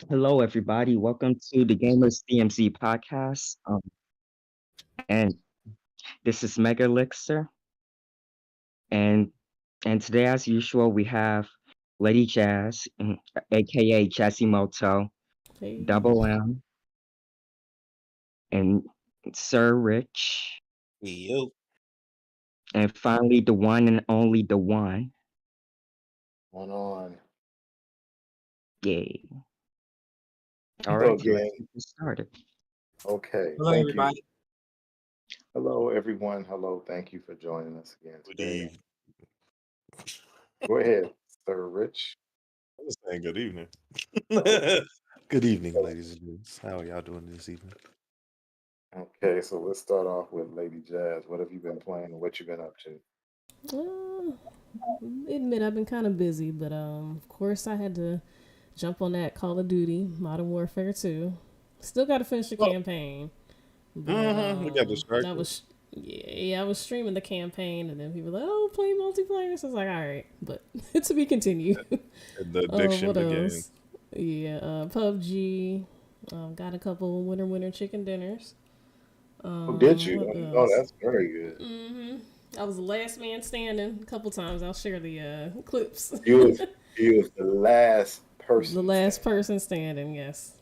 Hello, everybody. Welcome to the Gamers DMZ podcast. And this is Mega Elixir. And and today, as usual, we have Lady Jazz, aka Jazzy Hey. Double M, and Sir Rich, Yo. and finally the one and only the one. Going on. Yay! All Hello right, let's again. get started. Okay. Hello, Thank you. everybody. Hello, everyone. Hello. Thank you for joining us again Good today. evening. Go ahead, Sir Rich. I was saying good evening. Okay. Good evening, ladies and gents. How are y'all doing this evening? Okay. So let's start off with Lady Jazz. What have you been playing and what you been up to? Admit I've been kind of busy, but of course I had to jump on that Call of Duty Modern Warfare 2. Still got to finish the campaign. But, We got I distracted. was I was streaming the campaign, and then people were like, "Oh, play multiplayer." So I was like, "All right," but to be continued. The addiction What began. else? Yeah, PUBG. Got a couple winter chicken dinners. Oh, did you? What Oh, else? that's very good. I was the last man standing a couple times. I'll share the clips. You was the last person. The last person standing, yes.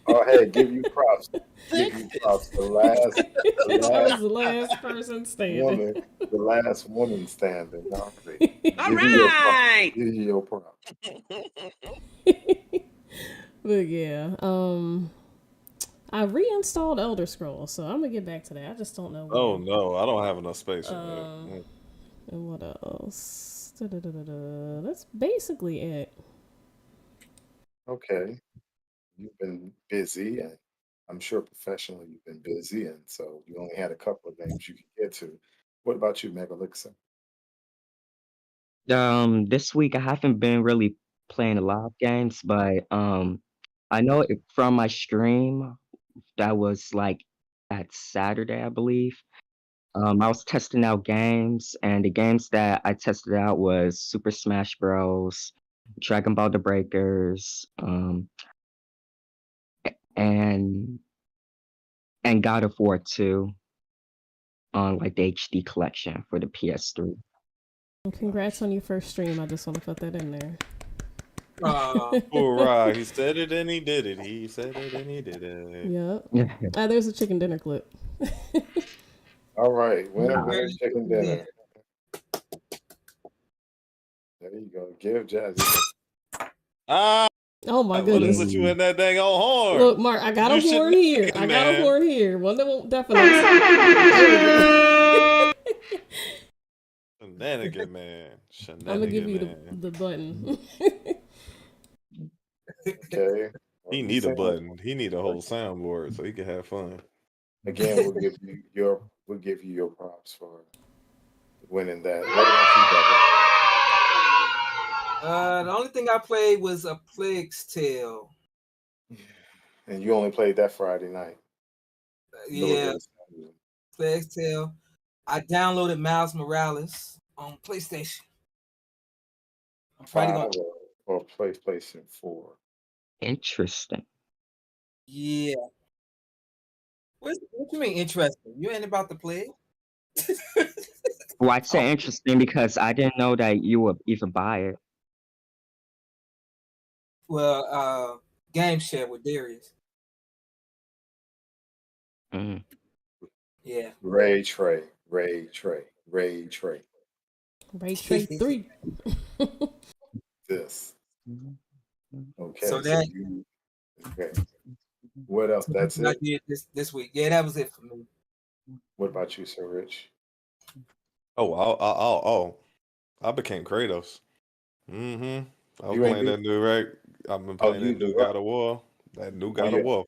Oh, hey, give you props. Give you props. The last I was the last person standing. woman, the last woman standing. All right. All right. Give you your props. But yeah, I reinstalled Elder Scrolls, so I'm gonna get back to that. I just don't know when. Oh no, I don't have enough space for And what else? Da-da-da-da-da. That's basically it. Okay. You've been busy, and I'm sure professionally you've been busy, and so you only had a couple of games you could get to. What about you, Megalixin? This week I haven't been really playing a lot of games, but I know from my stream that was like at Saturday, I believe. I was testing out games, and the games that I tested out was Super Smash Bros, Dragon Ball: The Breakers, and God of War 2 on like the HD collection for the PS3. Congrats on your first stream. I just want to put that in there. Hoorah! He said it and he did it. He said it and he did it. Yep. There's a chicken dinner clip. All right, winner, Very winner, chicken good. dinner. There you go. Give Jazzy. Ah, Oh my I would have goodness. put you in that dang old horn. Look, Mark, I got You a should horn know here. it, I got a man. horn here. One that won't definitely. There we go. Shenanigan man. I'm gonna give you Shenanigan the man. button. Okay. He You need a saying- button. He need a whole soundboard so he can have fun. Again, we'll give you your props for winning that. What about The only thing I played was A Plague's Tale. you, Devin? And you only played that Friday night. Yeah, Plague's Tale. I downloaded Miles Morales on PlayStation. I'm probably Five gonna. or PlayStation 4. Interesting. Yeah. What you mean interesting? You ain't about the plague? Well, I'd say Oh. interesting because I didn't know that you would even buy it. Well, game share with Darius. Mm. Yeah. Ray Trey. Ray Trade 3. This. Okay. So that okay. What else? That's I it. did this week. Yeah, that was it for me. What about you, Sir Rich? Oh, I became Kratos. I was You ain't playing beat- that new right. I've been Oh, playing you that new do? God of War. That new God your- of War.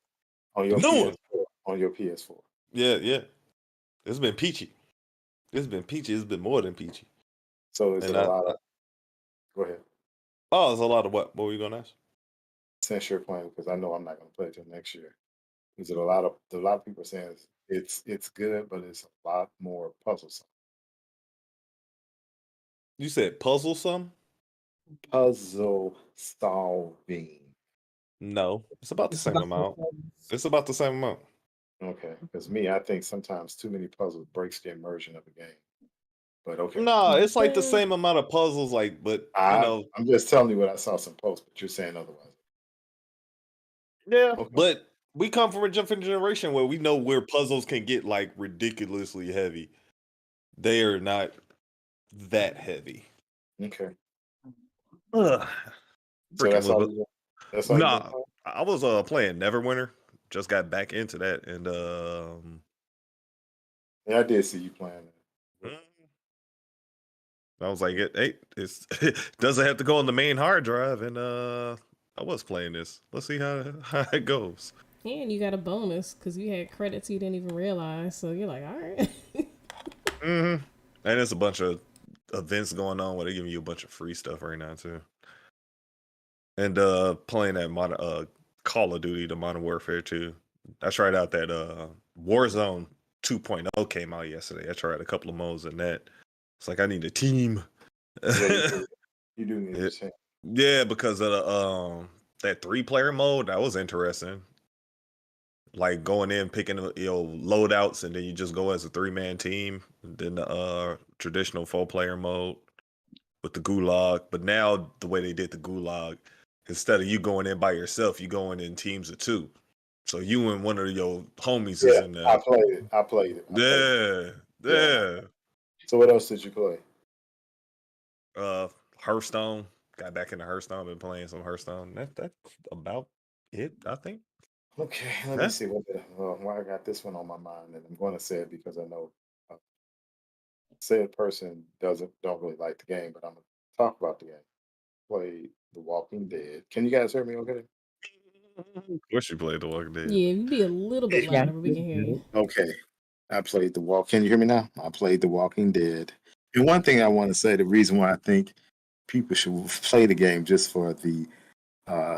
On your New one. PS4. On your PS4. Yeah. It's been peachy. It's been more than peachy. So is And it a lot of? Go ahead. Oh, there's a lot of what? What were you gonna ask? Since you're playing, because I know I'm not going to play it till next year. Is it a lot of people saying it's good, but it's a lot more puzzlesome. You said puzzle some? Puzzle solving. No, it's about the It's same about the amount. puzzles. It's about the same amount. Okay, because me, I think sometimes too many puzzles breaks the immersion of a game. But okay, No, it's like the The same amount of puzzles, like, but I'm just telling you what I saw some posts, but you're saying otherwise. yeah. Okay, But we come from a different generation where we know where puzzles can get like ridiculously heavy. They are not that heavy. okay. Ugh. So Freaking was, that's all you've been nah. playing? I was playing Neverwinter. Just got back into that, and Yeah, I did see you playing that. mm, I was like, it's it doesn't have to go on the main hard drive, and I was playing this. Let's see how it goes. and you got a bonus because you had credits you didn't even realize. So you're like, all right. And there's a bunch of events going on where they're giving you a bunch of free stuff right now too. And playing that Call of Duty, the Modern Warfare 2. I tried out that Warzone 2.0 came out yesterday. I tried a couple of modes in that. It's like I need a team. Yeah, you do need Yeah, a team. yeah, because of the that 3-player mode, that was interesting. Like going in, picking loadouts, and then you just go as a 3-man team. And then the traditional 4-player mode with the gulag. But now the way they did the gulag, instead of you going in by yourself, you going in teams of 2. So you and one of your homies is Yeah, in there. I played it. Yeah. So what else did you play? Hearthstone. Got back into Hearthstone. Been playing some Hearthstone. That's about it, I think. Okay, let me see why I got this one on my mind, and I'm going to say it because I know said person don't really like the game, but I'm going to talk about the game. Played The Walking Dead. Can you guys hear me? Okay. Of course you played The Walking Dead. Yeah, if you be a little bit Yeah. louder, we can hear you. Okay. I played Can you hear me now? I played The Walking Dead. And one thing I want to say, the reason why I think people should play the game just for the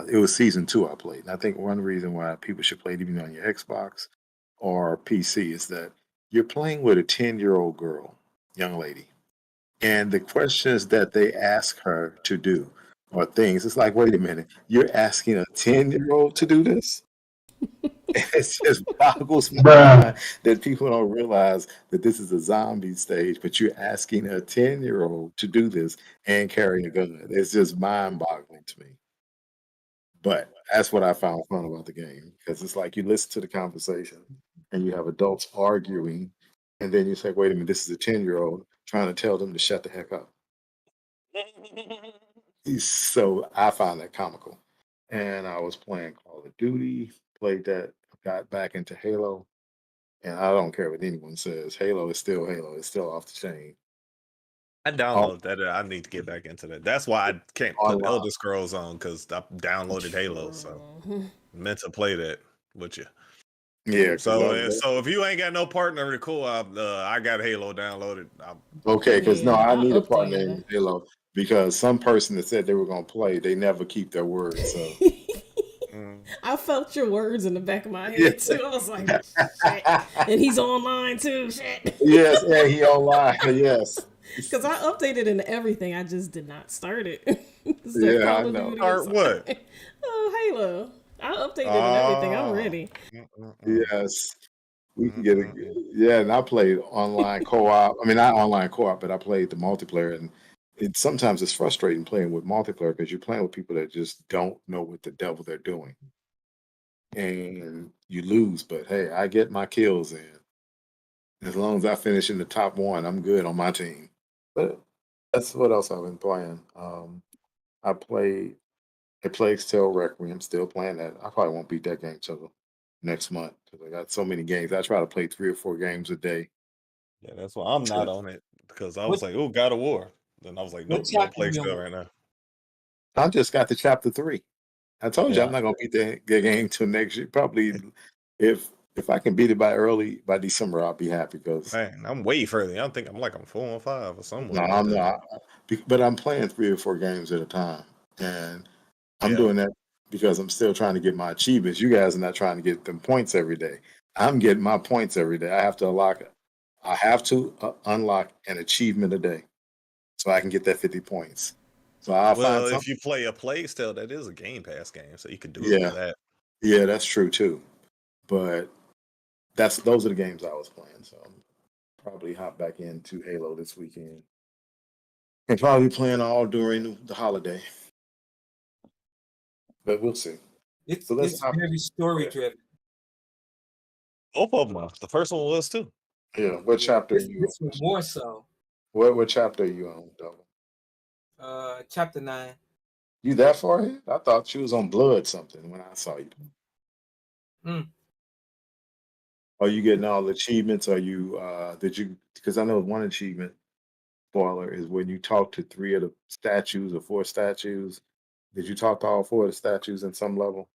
it was season 2 I played. And I think one reason why people should play it even on your Xbox or PC is that you're playing with a 10-year-old girl, young lady. And the questions that they ask her to do or things, it's like, wait a minute, you're asking a 10-year-old to do this? It just boggles my mind that people don't realize that this is a zombie stage, but you're asking a 10-year-old to do this and carry a gun. It's just mind-boggling to me. But that's what I found fun about the game because it's like you listen to the conversation and you have adults arguing, and then you say, wait a minute, this is a 10-year-old trying to tell them to shut the heck up. So I found that comical. And I was playing Call of Duty, played that, got back into Halo. And I don't care what anyone says. Halo is still Halo. It's still off the chain. I downloaded that. I need to get back into that. That's why I can't put Online. Elder Scrolls on because I downloaded Halo. So meant to play that with you. Yeah. So if you ain't got no partner to co-op, I got Halo downloaded. Okay, because no, Yeah, I I need a partner updated in Halo because some person that said they were going to play, they never keep their word. So I felt your words in the back of my head too. I was like, shit. And he's online too. Shit. Yes, and he online. Yes. Because I updated into everything. I just did not start it. Yeah, I know. Start what? Oh, Halo. I updated and everything. I'm ready. Yes. We can get it. Yeah, and I played online co-op. I mean, not online co-op, but I played the multiplayer, and sometimes it's frustrating playing with multiplayer because you're playing with people that just don't know what the devil they're doing, and you lose. But hey, I get my kills in. As long as I finish in the top 1, I'm good on my team. But that's what else I've been playing. I played A Plague's Tale Requiem. Still playing that. I probably won't beat that game till next month because I got so many games. I try to play 3 or 4 games a day. Yeah, that's why I'm not on it because I was What like, "Oh, God of War." Then I was like, what "Nope, no chapter Plague you Tale on? right now." I just got to chapter 3. I told you I'm Yeah, not gonna beat the game till next year. Probably if I can beat it by December, I'll be happy because man, I'm way further. I think I'm like I'm 4 on 5 or something no, like I'm that. not. But I'm playing 3 or 4 games at a time, and I'm Yeah, doing that because I'm still trying to get my achievements. You guys are not trying to get them points every day. I'm getting my points every day. I have to unlock an achievement a day so I can get that 50 points. So I'll Well, find if something. you play a Plague Tale, that is a Game Pass game, so you could do it Yeah. with that. Yeah, that's true too. But those are the games I was playing. So I'm probably hop back into Halo this weekend. And probably playing all during the holiday. But we'll see. It's So let's it's hop. very story driven. Both of them are. The first one was too. Yeah, what chapter are you This on? one more so. What chapter are you on, Double? Chapter 9. You that far ahead? I thought you was on Blood something when I saw you. Mm. Are you getting all the achievements? Are you did you because I know one achievement spoiler is when you talk to 3 of the statues or 4 statues. Did you talk to all 4 of the statues in some level?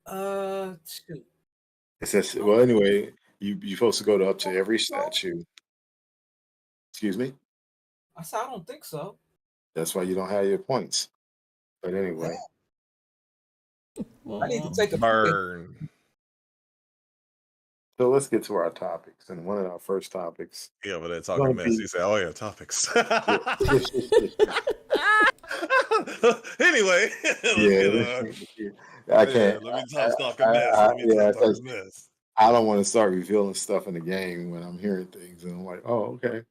Shoot. It says well anyway, you're supposed to go to up to every statue. Excuse me? I said I don't think so. That's why you don't have your points. But anyway. I need to take a Burn. So let's get to our topics. And one of our first topics. Yeah, but they're talking mess. He said, "Oh yeah, topics." Anyway, I can't. Let me stop talking mess. Let me stop talking mess. I don't want to start revealing stuff in the game when I'm hearing things, and I'm like, oh, okay.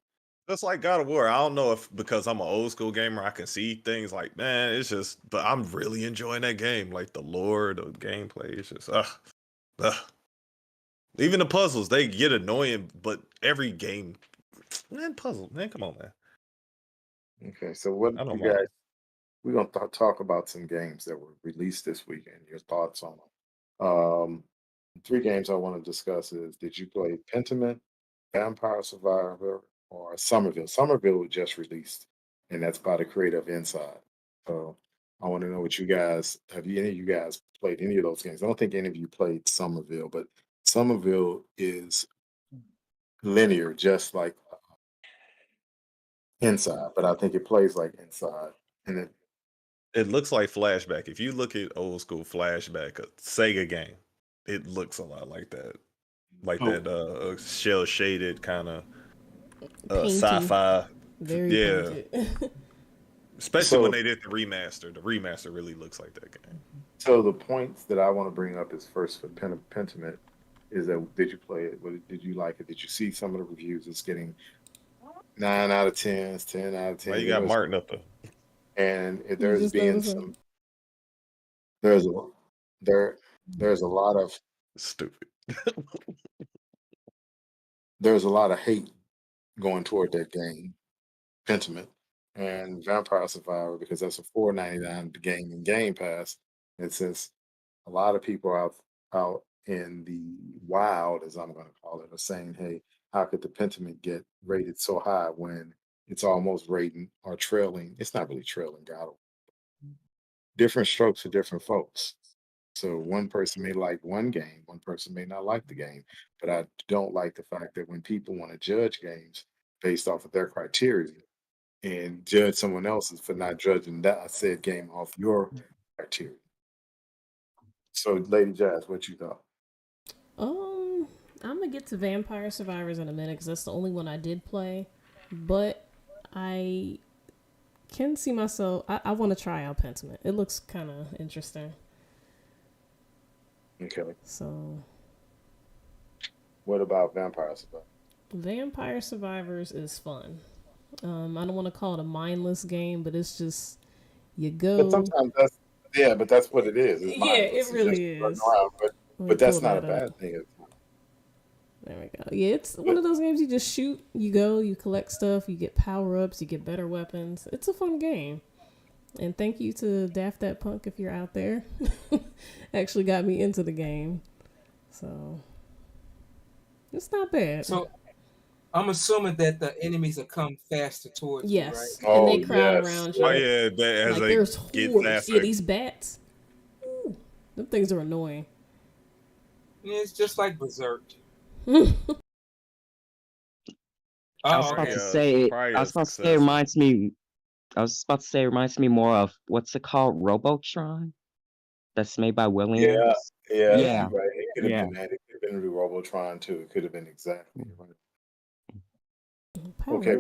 Just like God of War, I don't know if because I'm an old school gamer, I can see things like, man, it's just. But I'm really enjoying that game, like the lore, the gameplay. It's just, even the puzzles, they get annoying, but every game, man, puzzle, man, come on, man. Okay, so what I don't you mind. guys? We're gonna talk about some games that were released this weekend. Your thoughts on them? 3 games I want to discuss is: did you play Pentiment, Vampire Survivor, or Somerville? Somerville was just released, and that's by the creator of Inside. So I want to know what you guys have. Any of you guys played any of those games? I don't think any of you played Somerville, but Somerville is linear, just like Inside, but I think it plays like Inside, and It looks like Flashback. If you look at old school Flashback, a Sega game, it looks a lot like that. Like that shell shaded kind of sci-fi. Very painted. Especially when they did the remaster. The remaster really looks like that game. So the points that I want to bring up is first for Pentiment is that did you play it? Did you like it? Did you see some of the reviews? It's getting 9 out of 10, 10 out of 10. Well, you got Martin up there. And there's been some there's a lot of stupid. There's a lot of hate going toward that game, Pentiment, and Vampire Survivor, because that's a $4.99 game in Game Pass. And since a lot of people out in the wild, as I'm going to call it, are saying, "Hey, how could the Pentiment get rated so high when it's almost rating or trailing?" It's not really trailing God. Different strokes for different folks. So one person may like one game, one person may not like the game. But I don't like the fact that when people want to judge games based off of their criteria and judge someone else's for not judging that said game off your criteria. So, Lady Jazz, what you thought? I'm gonna get to Vampire Survivors in a minute because that's the only one I did play. But I can see myself. I want to try out Pentiment. It looks kind of interesting. Okay. So, what about Vampire Survivors? Vampire Survivors is fun. I don't want to call it a mindless game, but it's just you go. But sometimes that's what it is. It's mindless. It really is. Around, but that's not a bad thing. There we go. Yeah, it's one of those games you just shoot, you go, you collect stuff, you get power-ups, you get better weapons. It's a fun game. And thank you to Daft That Punk if you're out there. Actually got me into the game. So, it's not bad. So, I'm assuming that the enemies will come faster towards you, right? And they crowd around you. Oh, yeah. As like, there's hordes. Yeah, these bats. Ooh, them things are annoying. Yeah, it's just like Berserk. I was about to say it reminds me. I was about to say it reminds me more of what's it called, Robotron, that's made by Williams. Yeah. Right. It could have been that. It could have been Robotron too. It could have been exactly right. Okay.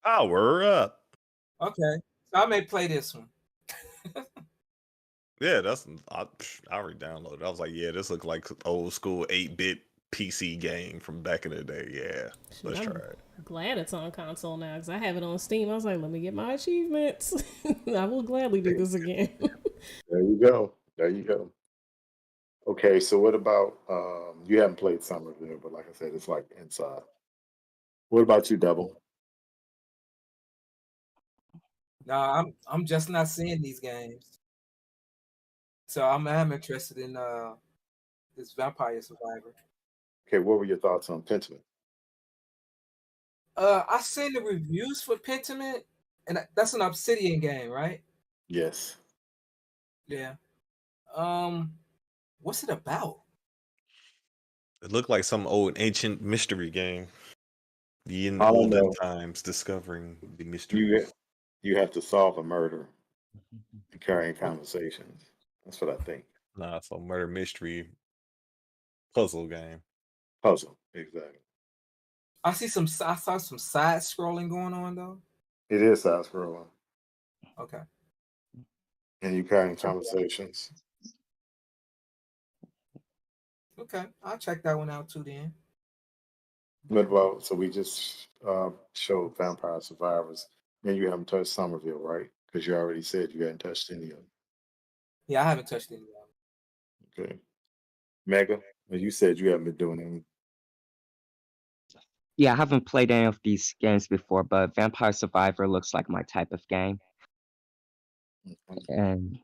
Power up. Okay, so I may play this one. Yeah, I already downloaded. I was like, yeah, this looks like old school 8-bit PC game from back in the day. Yeah, Shoot, let's try I'm it. glad it's on console now because I have it on Steam. I was like, let me get my achievements. I will gladly do this again. There you go. There you go. Okay, so what about you haven't played Somerville, but like I said, it's like inside. What about you, Double? No, I'm just not seeing these games. So I'm interested in this Vampire Survivor. Okay, what were your thoughts on Pentiment? I seen the reviews for Pentiment, and that's an Obsidian game, right? Yes. Yeah. What's it about? It looked like some old ancient mystery game. In All I olden know, times, discovering the you mysteries. you have to solve a murder and carrying conversations. That's what I think. Nah, so murder mystery puzzle game. Puzzle, exactly. I saw some side scrolling going on though. It is side scrolling, Okay. and you carrying conversations. Okay. I'll check that one out too then. What about? So we just showed Vampire Survivors, and you haven't touched Somerville, right? Because you already said you hadn't touched any of them. Yeah, I haven't touched any of them. Okay. Mega, well, you said you haven't been doing any. Yeah, I haven't played any of these games before, but Vampire Survivor looks like my type of game. And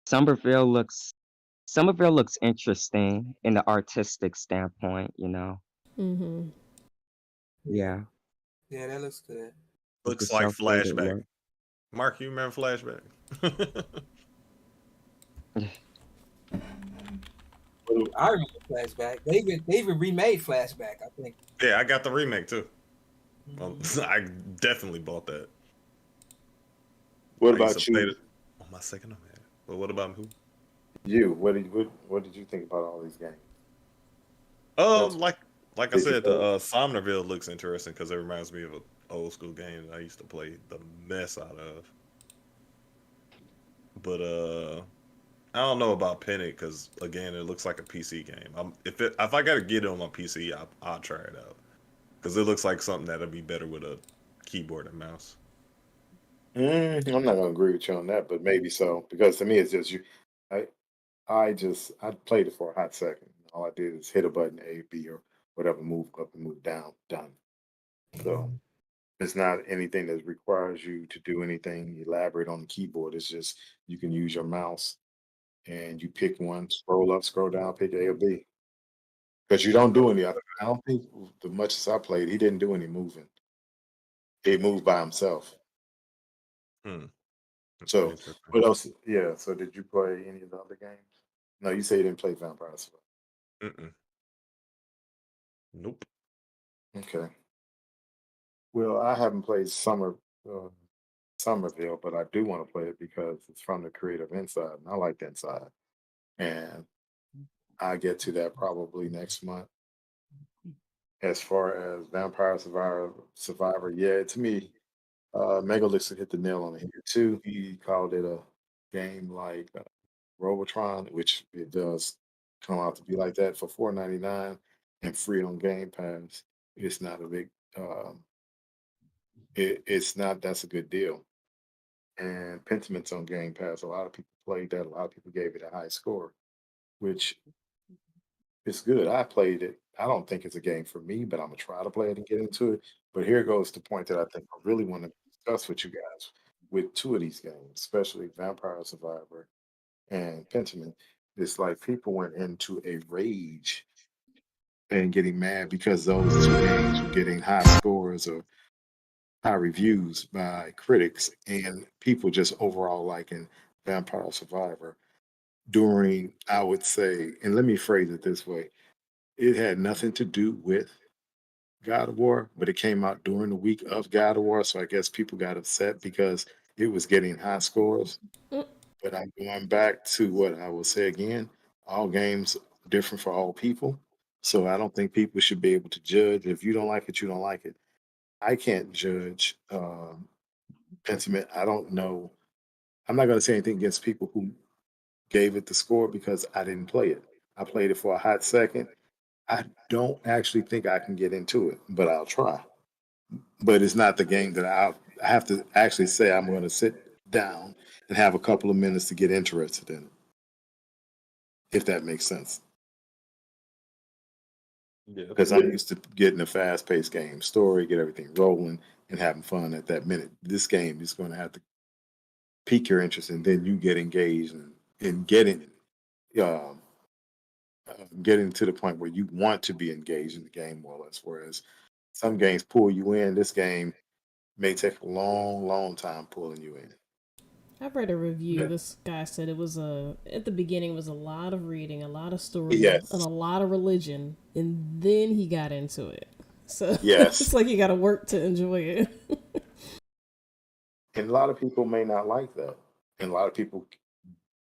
Somerville looks Somerville looks interesting in the artistic standpoint, you know. Mm-hmm. Yeah, Yeah, that looks good. with the Looks like cel-shaded Flashback. look. Mark, you remember Flashback? I remember Flashback. They even remade Flashback, I think. Yeah, I got the remake too. I definitely bought that. What I used about to play you? it on my second man. But what about who? You, what did you think about all these games? That's Like I did you said, play? the Somerville looks interesting because it reminds me of an old school game that I used to play the mess out of. But I don't know about Pennant because again, it looks like a PC game. If I got to get it on my PC, I'll try it out because it looks like something that'll be better with a keyboard and mouse. I'm not gonna agree with you on that, but maybe so because to me it's just you. I I played it for a hot second. All I did is hit a button A, B, or whatever, move up and move down, done. So it's not anything that requires you to do anything elaborate on the keyboard. It's just you can use your mouse and you pick one, scroll up, scroll down, pick A or B. Because you don't do any. I don't think the much as I played, he didn't do any moving. He moved by himself. Hmm. That's So interesting. what else? Yeah. So did you play any of the other games? No, you say you didn't play Vampire Survivor. Mm-mm. Nope. Okay. Well, I haven't played uh, Somerville, but I do want to play it because it's from the creative Inside, and I like Inside. And I get to that probably next month. As far as Vampire Survivor, yeah, to me, Megalix hit the nail on the head too. He called it a game like Robotron, which it does come out to be like that for $4.99 and free on Game Pass. It's not a big, it's not. That's a good deal. And Pentiment's on Game Pass. A lot of people played that. A lot of people gave it a high score, which is good. I played it. I don't think it's a game for me, but I'm gonna try to play it and get into it. But here goes the point that I think I really want to discuss with you guys with two of these games, especially Vampire Survivor and Pentiment. It's like people went into a rage and getting mad because those two games were getting high scores or high reviews by critics and people just overall liking Vampire Survivor during, I would say, and let me phrase it this way, it had nothing to do with God of War, but it came out during the week of God of War. So I guess people got upset because it was getting high scores. But I'm going back to what I will say again, all games are different for all people. So I don't think people should be able to judge. If you don't like it, you don't like it. I can't judge Pentiment. I don't know. I'm not going to say anything against people who gave it the score because I didn't play it. I played it for a hot second. I don't actually think I can get into it, but I'll try. But it's not the game that I have to actually say I'm going to sit down and have a couple of minutes to get interested in it, if that makes sense. Yeah. Because I'm used to getting a fast paced game, story, get everything rolling, and having fun at that minute. This game is going to have to pique your interest, and then you get engaged and um, getting to the point where you want to be engaged in the game more or less. Whereas some games pull you in, this game may take a long, long time pulling you in. I've read a review. Yeah. This guy said it was at the beginning was a lot of reading, a lot of story, and a Yes, lot of religion, and then he got into it. So it's yes. like you got to work to enjoy it. And a lot of people may not like that. And a lot of people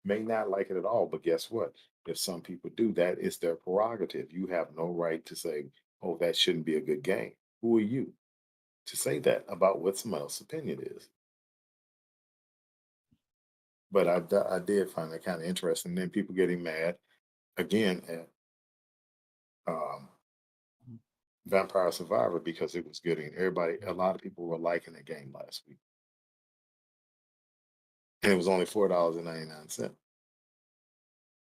may not like it at all. But guess what? If some people do, that is their prerogative. You have no right to say, oh, that shouldn't be a good game. Who are you to say that about what someone else's opinion is? But I did find that kind of interesting. Then people getting mad again at um, Vampire Survivor because it was getting everybody, a lot of people were liking the game last week. And it was only $4.99.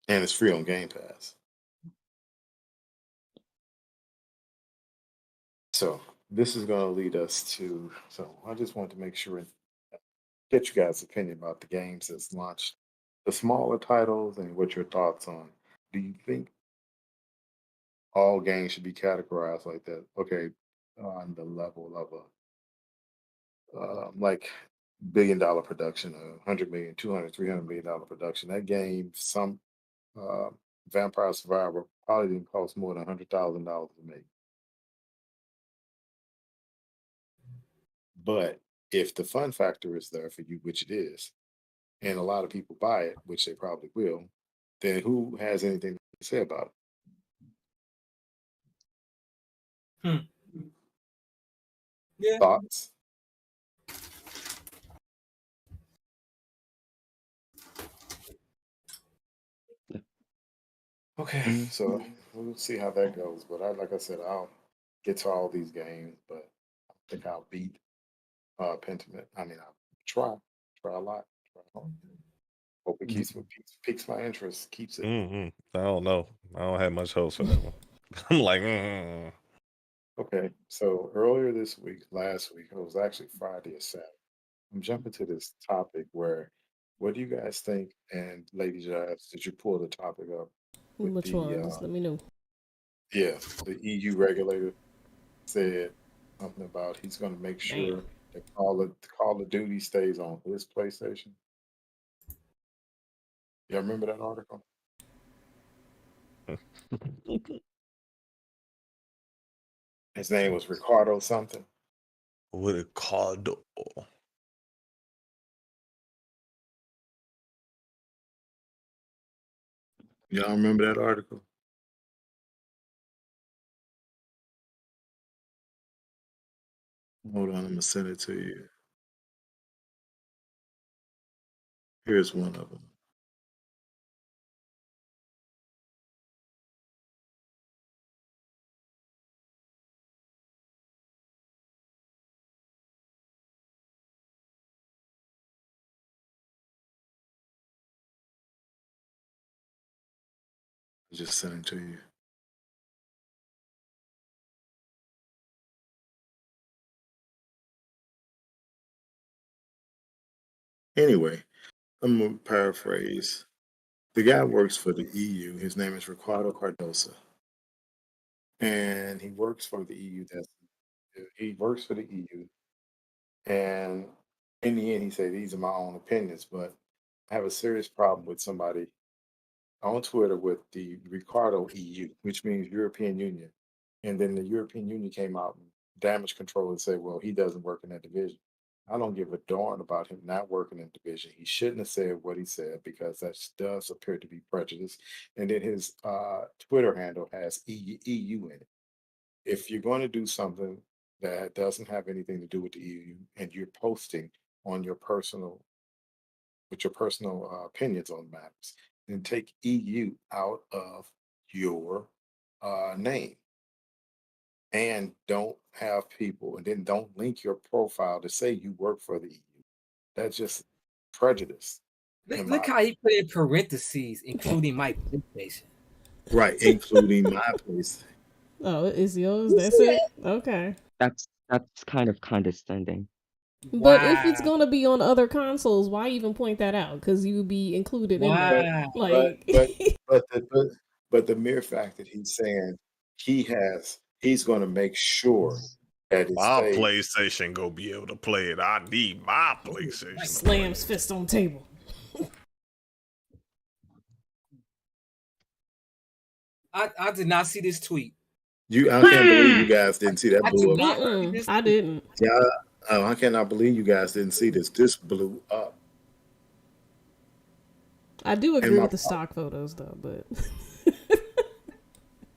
And it's free on Game Pass. So this is going to lead us to. So I just wanted to make sure and get you guys' opinion about the games that's launched, the smaller titles, and what your thoughts on. Do you think all games should be categorized like that? Okay, on the level of a like $1 billion production, 100 million, 200, $300 million production. That game, some uh, Vampire Survivor probably didn't cost more than $100,000 to make. But if the fun factor is there for you, which it is, and a lot of people buy it, which they probably will, then who has anything to say about Hmm. it? Yeah. Thoughts? Okay, Mm. so we'll see how that goes. But like I said, I'll get to all these games, but I think I'll beat Pentiment. I mean, I'll try a lot, try hard. Hope it piques my interest, keeps it. I don't know. I don't have much hopes for that one. I'm like, Okay, so earlier this week, last week, it was actually Friday or Saturday. I'm jumping to this topic where, what do you guys think? And Lady Jazz, did you pull the topic up with Which the one? Just let me know. yeah, the EU regulator said something about he's going to make Damn. sure that Call of Duty stays on his PlayStation. Y'all remember that article? His name was Ricardo something. what it called? Y'all remember that article? Hold on, I'm gonna send it to you. Here's one of them. I just sent it to you. Anyway, I'm gonna paraphrase. The guy works for the EU. His name is Ricardo Cardosa, and he works for the EU. He works for the EU, and in the end, he said these are my own opinions, but I have a serious problem with somebody on Twitter with the Ricardo EU, which means European Union, and then the European Union came out and damage control and said, well, he doesn't work in that division. I don't give a darn about him not working in division. He shouldn't have said what he said because that does appear to be prejudice. And then his Twitter handle has EU in it. If you're going to do something, that doesn't have anything to do with the EU, and you're posting on your personal with your personal opinions on matters, then take EU out of your name, and don't have people, and then don't link your profile to say you work for the EU. That's just prejudice, Look, in look my how he put in parentheses, including my PlayStation. right, including my place. Oh, it's yours. You That's see it. that? Okay. That's kind of condescending. But if it's Wow. gonna be on other consoles, why even point that out? Because you would be included in that. But Wow. but Like, but but the mere fact that he's saying he's going to make sure that it My stays. PlayStation go be able to play it. I need my PlayStation to play slams it. fist on table. I did not see this tweet. I can't believe you guys didn't see that I blew did up. not see this I tweet. didn't. Yeah, I cannot believe you guys didn't see this. This blew up. I do And agree my with the stock photos though, but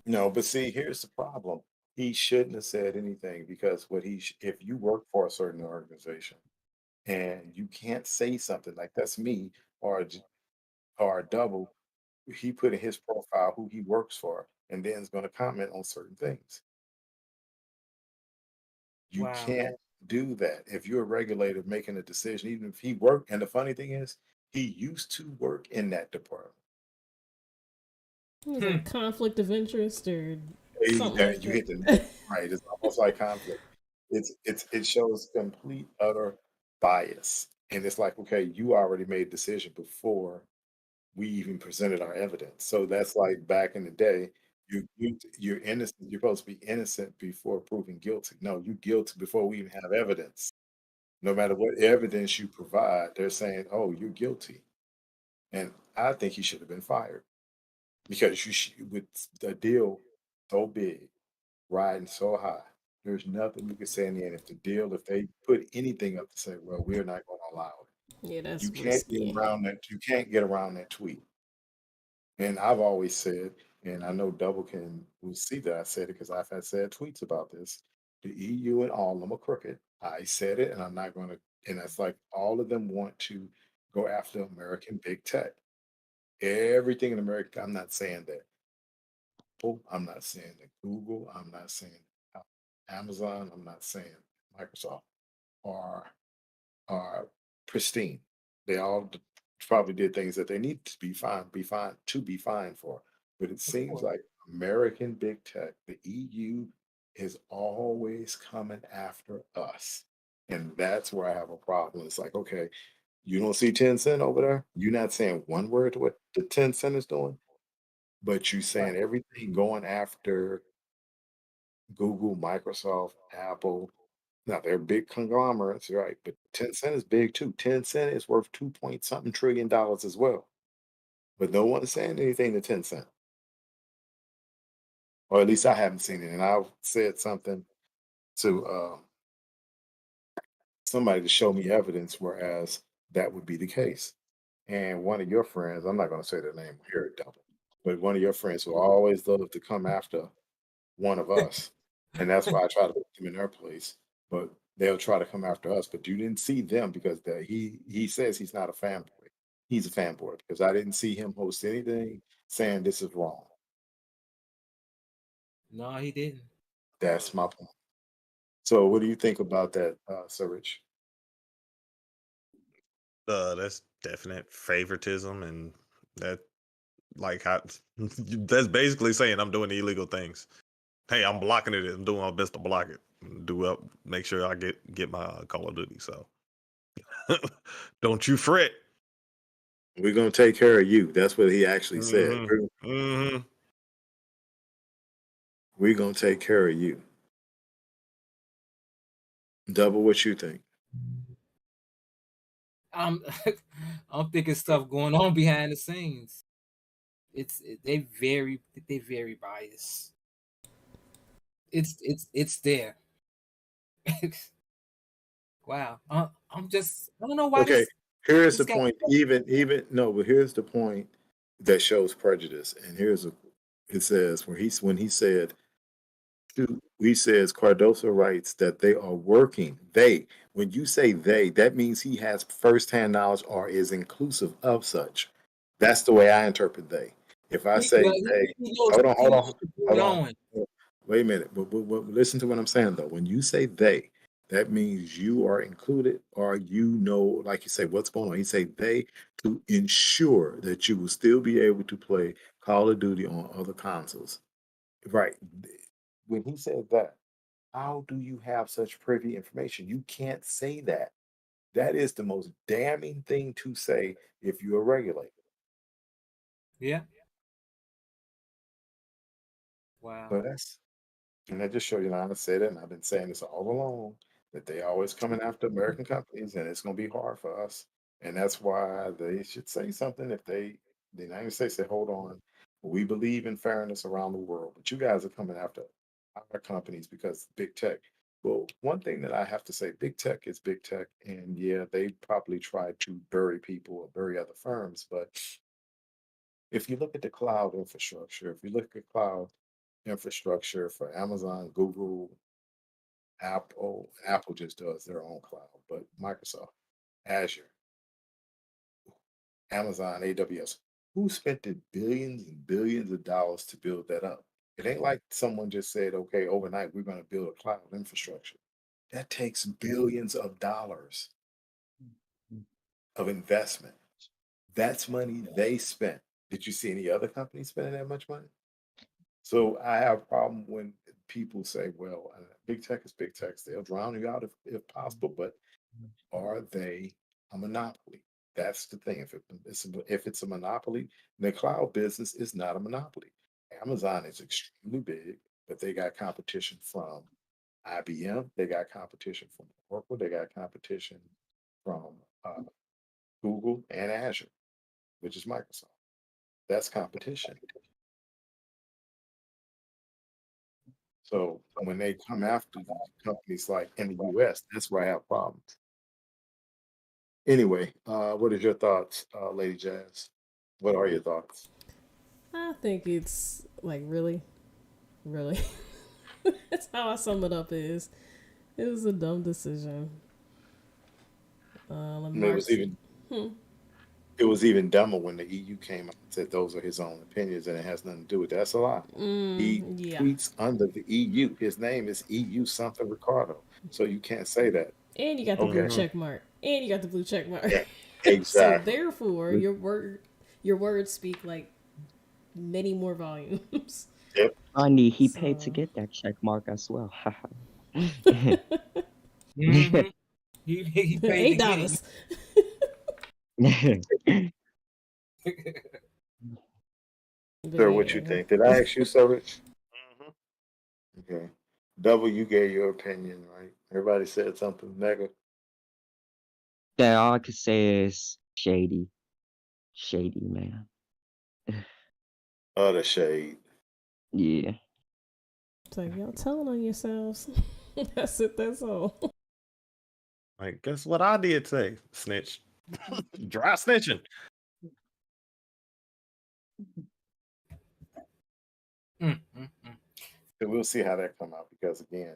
no, but see, here's the problem. He shouldn't have said anything because if you work for a certain organization and you can't say something like that's me or a double, he put in his profile who he works for and then is going to comment on certain things. You Wow. can't do that. If you're a regulator making a decision, even if he worked, and the funny thing is, he used to work in that department. was it conflict of interest or something You like hit that? the right. It's almost like conflict. It shows complete utter bias. And it's like, okay, you already made a decision before we even presented our evidence. So that's like back in the day, you're innocent. You're supposed to be innocent before proven guilty. No, you guilty before we even have evidence. No matter what evidence you provide, they're saying, "Oh, you're guilty." And I think he should have been fired because with a deal so big, riding so high, there's nothing you can say in the end. If they put anything up to say, "Well, we're not going to allow it," Yeah, that's you can't get risky. around that. You can't get around that tweet. And I've always said, and I know Double will see that I said it because I've had said tweets about this. The EU and all of them are crooked. I said it, and I'm not going to. And it's like all of them want to go after American big tech. Everything in America. I'm not saying that Apple. I'm not saying that Google. I'm not saying Amazon. I'm not saying Microsoft are pristine. They all probably did things that they need to be fined for. But it Of seems course. like American big tech, the EU, is always coming after us. And that's where I have a problem. It's like, okay, you don't see 10 cent over there. You're not saying one word to what the 10 cent is doing, but you're saying Right. everything going after Google, Microsoft, Apple. Now they're big conglomerates, right? But 10 cent is big too. 10 cent is worth 2 point something trillion dollars as well. But no one is saying anything to 10 cent. Or at least I haven't seen it. And I've said something to somebody to show me evidence, whereas that would be the case. And one of your friends, I'm not going to say their name here at Double, but one of your friends will always love to come after one of us. And that's why I try to put them in their place. But they'll try to come after us. But you didn't see them because he says he's not a fanboy. He's a fanboy because I didn't see him host anything saying this is wrong. No, he didn't. That's my point. So what do you think about that, Sir Rich? That's definite favoritism, and that like how that's basically saying I'm doing illegal things. Hey, I'm blocking it. I'm doing my best to block it. Make sure I get my Call of Duty. So don't you fret. We're gonna take care of you. That's what he actually said. Mm-hmm. We're gonna take care of you. Double what you think. I'm I'm thinking stuff going on behind the scenes. They very biased. It's there. Wow. I'm just I don't know why Okay, here's this the guy. point. Even no, but here's the point that shows prejudice. And it says when he said He says Cardoso writes that they are working. When you say they, that means he has firsthand knowledge or is inclusive of such. That's the way I interpret they. If I say they, He knows. hold on, He hold knows on, what's hold going on. on. Wait a minute. But listen to what I'm saying though. When you say they, that means you are included or you know, like you say, what's going on. He say they to ensure that you will still be able to play Call of Duty on other consoles. Right. When he said that, how do you have such privy information? You can't say that. That is the most damning thing to say if you're a regulator. Yeah. Wow. But and I just show you, I said it, and I've been saying this all along, that they always coming after American companies, and it's going to be hard for us. And that's why they should say something. If the United States say, hold on, we believe in fairness around the world, but you guys are coming after our companies because big tech. Well, one thing that I have to say, big tech is big tech, and yeah, they probably try to bury people or bury other firms. But if you look at the cloud infrastructure, if you look at cloud infrastructure for Amazon, Google, Apple just does their own cloud, but Microsoft, Azure, Amazon, AWS, who spent the billions and billions of dollars to build that up? It ain't like someone just said, okay, overnight we're going to build a cloud infrastructure. That takes billions of dollars of investment. That's money they spent. Did you see any other company spending that much money? So I have a problem when people say, well, big tech is big tech. They'll drown you out if possible, but are they a monopoly? That's the thing. If it's a monopoly, the cloud business is not a monopoly. Amazon is extremely big, but they got competition from IBM. They got competition from Oracle. They got competition from Google and Azure, which is Microsoft. That's competition. So when they come after these companies like in the US, that's where I have problems. Anyway, what is your thoughts, Lady Jazz? What are your thoughts? I think it's like really. That's how I sum it up. It was a dumb decision. And March. it was even dumber when the EU came out and said those are his own opinions and it has nothing to do with that. That's a lie. He Yeah. tweets under the EU. His name is EU something Ricardo. So you can't say that. And you got the blue Okay. check mark. And you got the blue check mark. Yeah, So exactly. therefore, your words speak like many more volumes. Yep. Funny, he paid to So get that check mark as well. Mm-hmm. He paid to get $8. it. But Sir, what you yeah. think? Did I ask you, sir, Rich? Okay. Double, you gave your opinion, right? Everybody said something negative. That all I could say is shady. Shady, man. Utter shade. Yeah. It's like y'all telling on yourselves. That's it, that's all. Like, guess what I did today? Snitch. Dry snitching. So we'll see how that come out because again,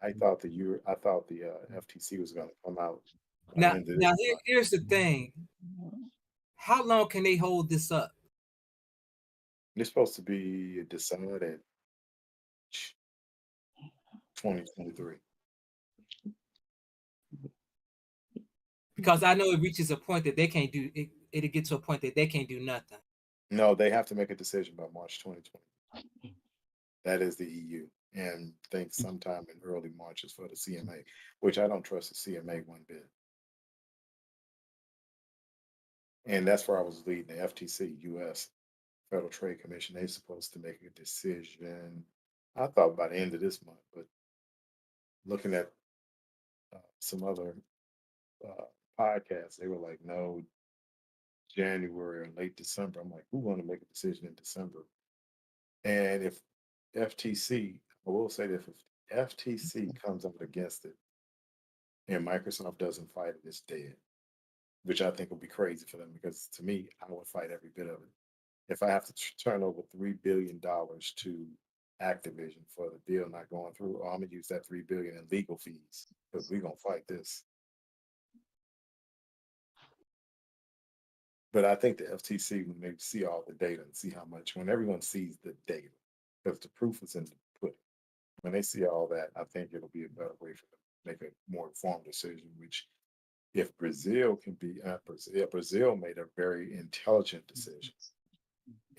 I thought the FTC was going to come out by the Now, end of now this month. here's the thing. How long can they hold this up? It's supposed to be decided at 2023. Because I know it reaches a point that they can't do it. It'll get to a point that they can't do nothing. No, they have to make a decision by March 2020. That is the EU. And I think sometime in early March is for the CMA, which I don't trust the CMA one bit. And that's where I was leading the FTC, US Federal Trade Commission. They're supposed to make a decision, I thought by the end of this month, but looking at some other podcasts, they were like, no, January or late December. I'm like, who want to make a decision in December? And if FTC, I will say that if FTC comes up against it and Microsoft doesn't fight it, it's dead, which I think would be crazy for them because to me, I would fight every bit of it. If I have to turn over $3 billion to Activision for the deal not going through. Oh, I'm gonna use that $3 billion in legal fees because we're gonna fight this. But I think the FTC, when they see all the data and see how much, when everyone sees the data, because the proof is in the pudding, when they see all that, I think it'll be a better way for them to make a more informed decision. Which, if Brazil can be, Brazil made a very intelligent decision.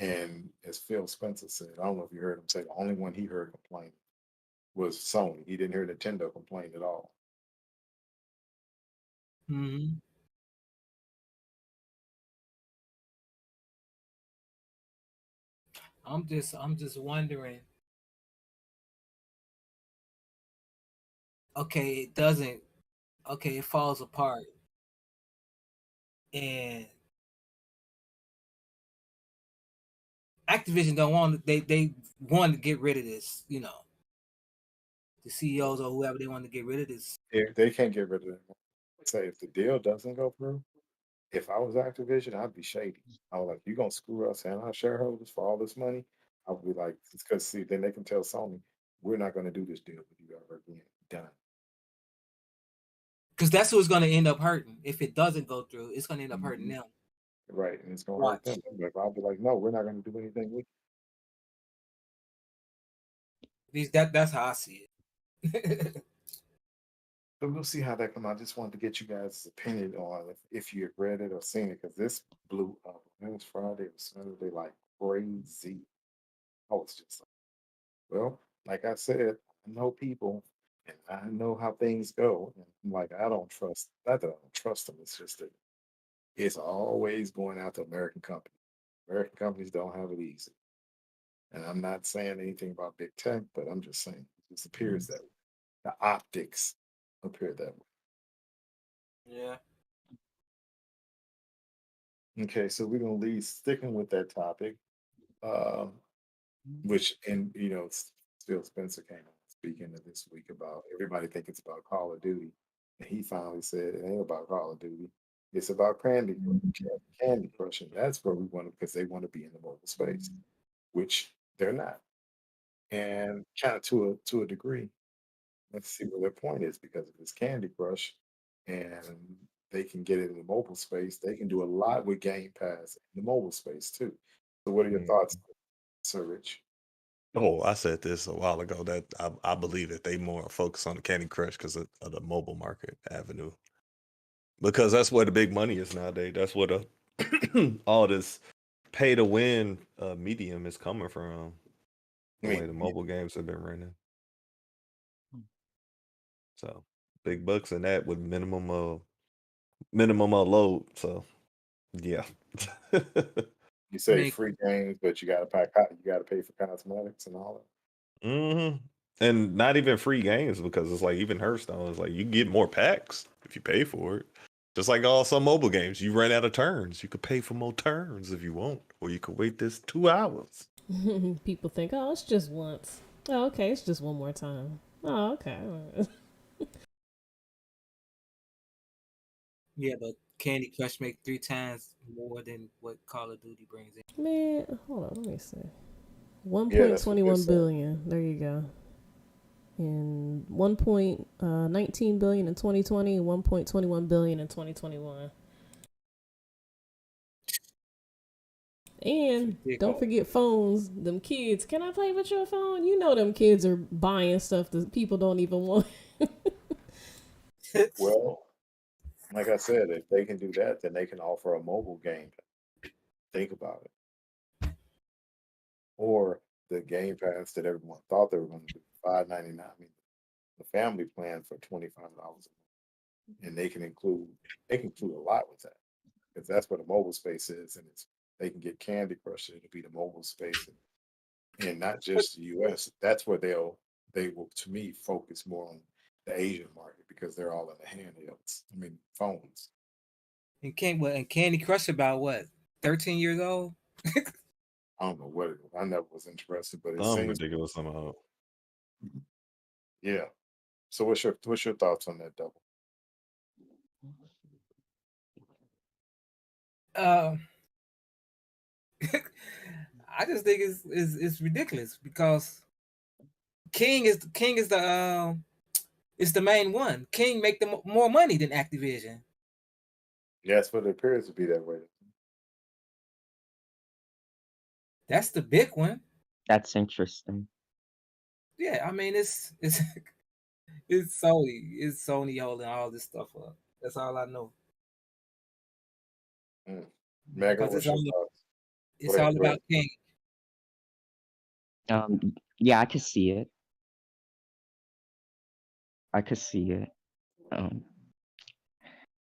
And as Phil Spencer said, I don't know if you heard him say, the only one he heard complain was Sony. He didn't hear Nintendo complain at all. Mm-hmm. I'm just wondering. Okay, it doesn't. Okay, it falls apart, and Activision don't want. They want to get rid of this. You know, the CEOs or whoever, they want to get rid of this. They can't get rid of it. Say if the deal doesn't go through, if I was Activision, I'd be shady. I was like, "You gonna screw us and our shareholders for all this money?" I would be like, "Because see, then they can tell Sony, we're not going to do this deal with you ever again. Done." Because that's who's going to end up hurting. If it doesn't go through, it's going to end up hurting them. Right, and it's going to hurt them. But I'll be like, "No, we're not going to do anything with you." That's how I see it. But we'll see how that comes out. I just wanted to get you guys' opinion on if you have read it or seen it, because this blew up. It was Friday or Saturday, like crazy. I was just like, well, like I said, I know people and I know how things go. And I'm like, I don't trust, not that I don't trust them. It's just that it's always going out to American companies. American companies don't have it easy. And I'm not saying anything about big tech, but I'm just saying it just appears that way. The optics appear that way. Yeah. Okay, so we're gonna leave sticking with that topic, um, which and Phil Spencer came on speaking of this week about everybody think it's about Call of Duty, and he finally said it ain't about Call of Duty, it's about Candy Crush, and that's where we want to because they want to be in the mobile space, which they're not, and kind of to a degree. Let's see where their point is because if it's Candy Crush and they can get it in the mobile space, they can do a lot with Game Pass in the mobile space too. So, what are your thoughts, Sir Rich? Oh, I said this a while ago that I believe that they more focus on the Candy Crush because of the mobile market avenue. Because that's where the big money is nowadays. That's where all this pay to win medium is coming from. The way the mobile games have been running. So big bucks in that with minimum load. So yeah. You say free games, but you got to pay for cosmetics and all that. Mm-hmm. And not even free games because it's like even Hearthstone is like you get more packs if you pay for it. Just like all some mobile games, you run out of turns. You could pay for more turns if you want, or you could wait this 2 hours. People think, oh, it's just once. Oh, okay, it's just one more time. Oh, okay. Yeah, but Candy Crush make 3 times more than what Call of Duty brings in. Man, hold on, let me see. 1.21 billion. There you go. And 1.19 billion in 2020 and 1.21 billion in 2021. And don't forget phones. Them kids, can I play with your phone? You know them kids are buying stuff that people don't even want. Well, like I said, if they can do that, then they can offer a mobile game. Think about it. Or the Game Pass that everyone thought they were going to do, $5.99. I mean, the family plan for $25 a month, and they can include a lot with that because that's what the mobile space is, and they can get Candy Crush to be the mobile space, and not just the U.S. That's where they will to me focus more on the Asian market because they're all in the handhelds. I mean, phones. And Candy Crush about what? 13 years old? I don't know what it was. I never was interested, but it Something seems ridiculous somehow. Yeah. So what's your thoughts on that, Double? I just think it's ridiculous because King is the main one. King make them more money than Activision. Yes, but it appears to be that way. That's the big one. That's interesting. Yeah, I mean it's it's Sony. It's Sony holding all this stuff up. That's all I know. Megan, Because what's your thoughts? it's Go ahead, all go ahead. about King. Yeah, I could see it. I could see it.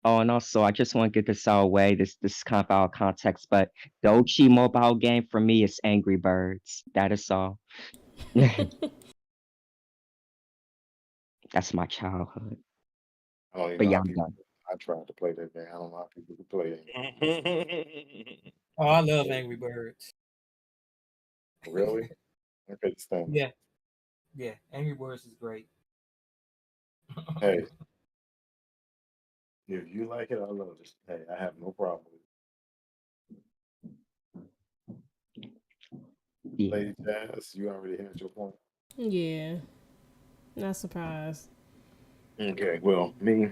Oh, and also, I just want to get this out of the way. This is kind of out of context, but the OG mobile game for me is Angry Birds. That is all. That's my childhood. I don't even But know yeah, how I'm people. done. I tried to play that game. I don't know how people could play it. Oh, I love Angry Birds. Really? I couldn't stand it. Yeah. Angry Birds is great. Hey, if you like it, I love it. Hey, I have no problem with it. Yeah. Lady Jazz, you already had your point. Yeah, not surprised. Okay, well, me,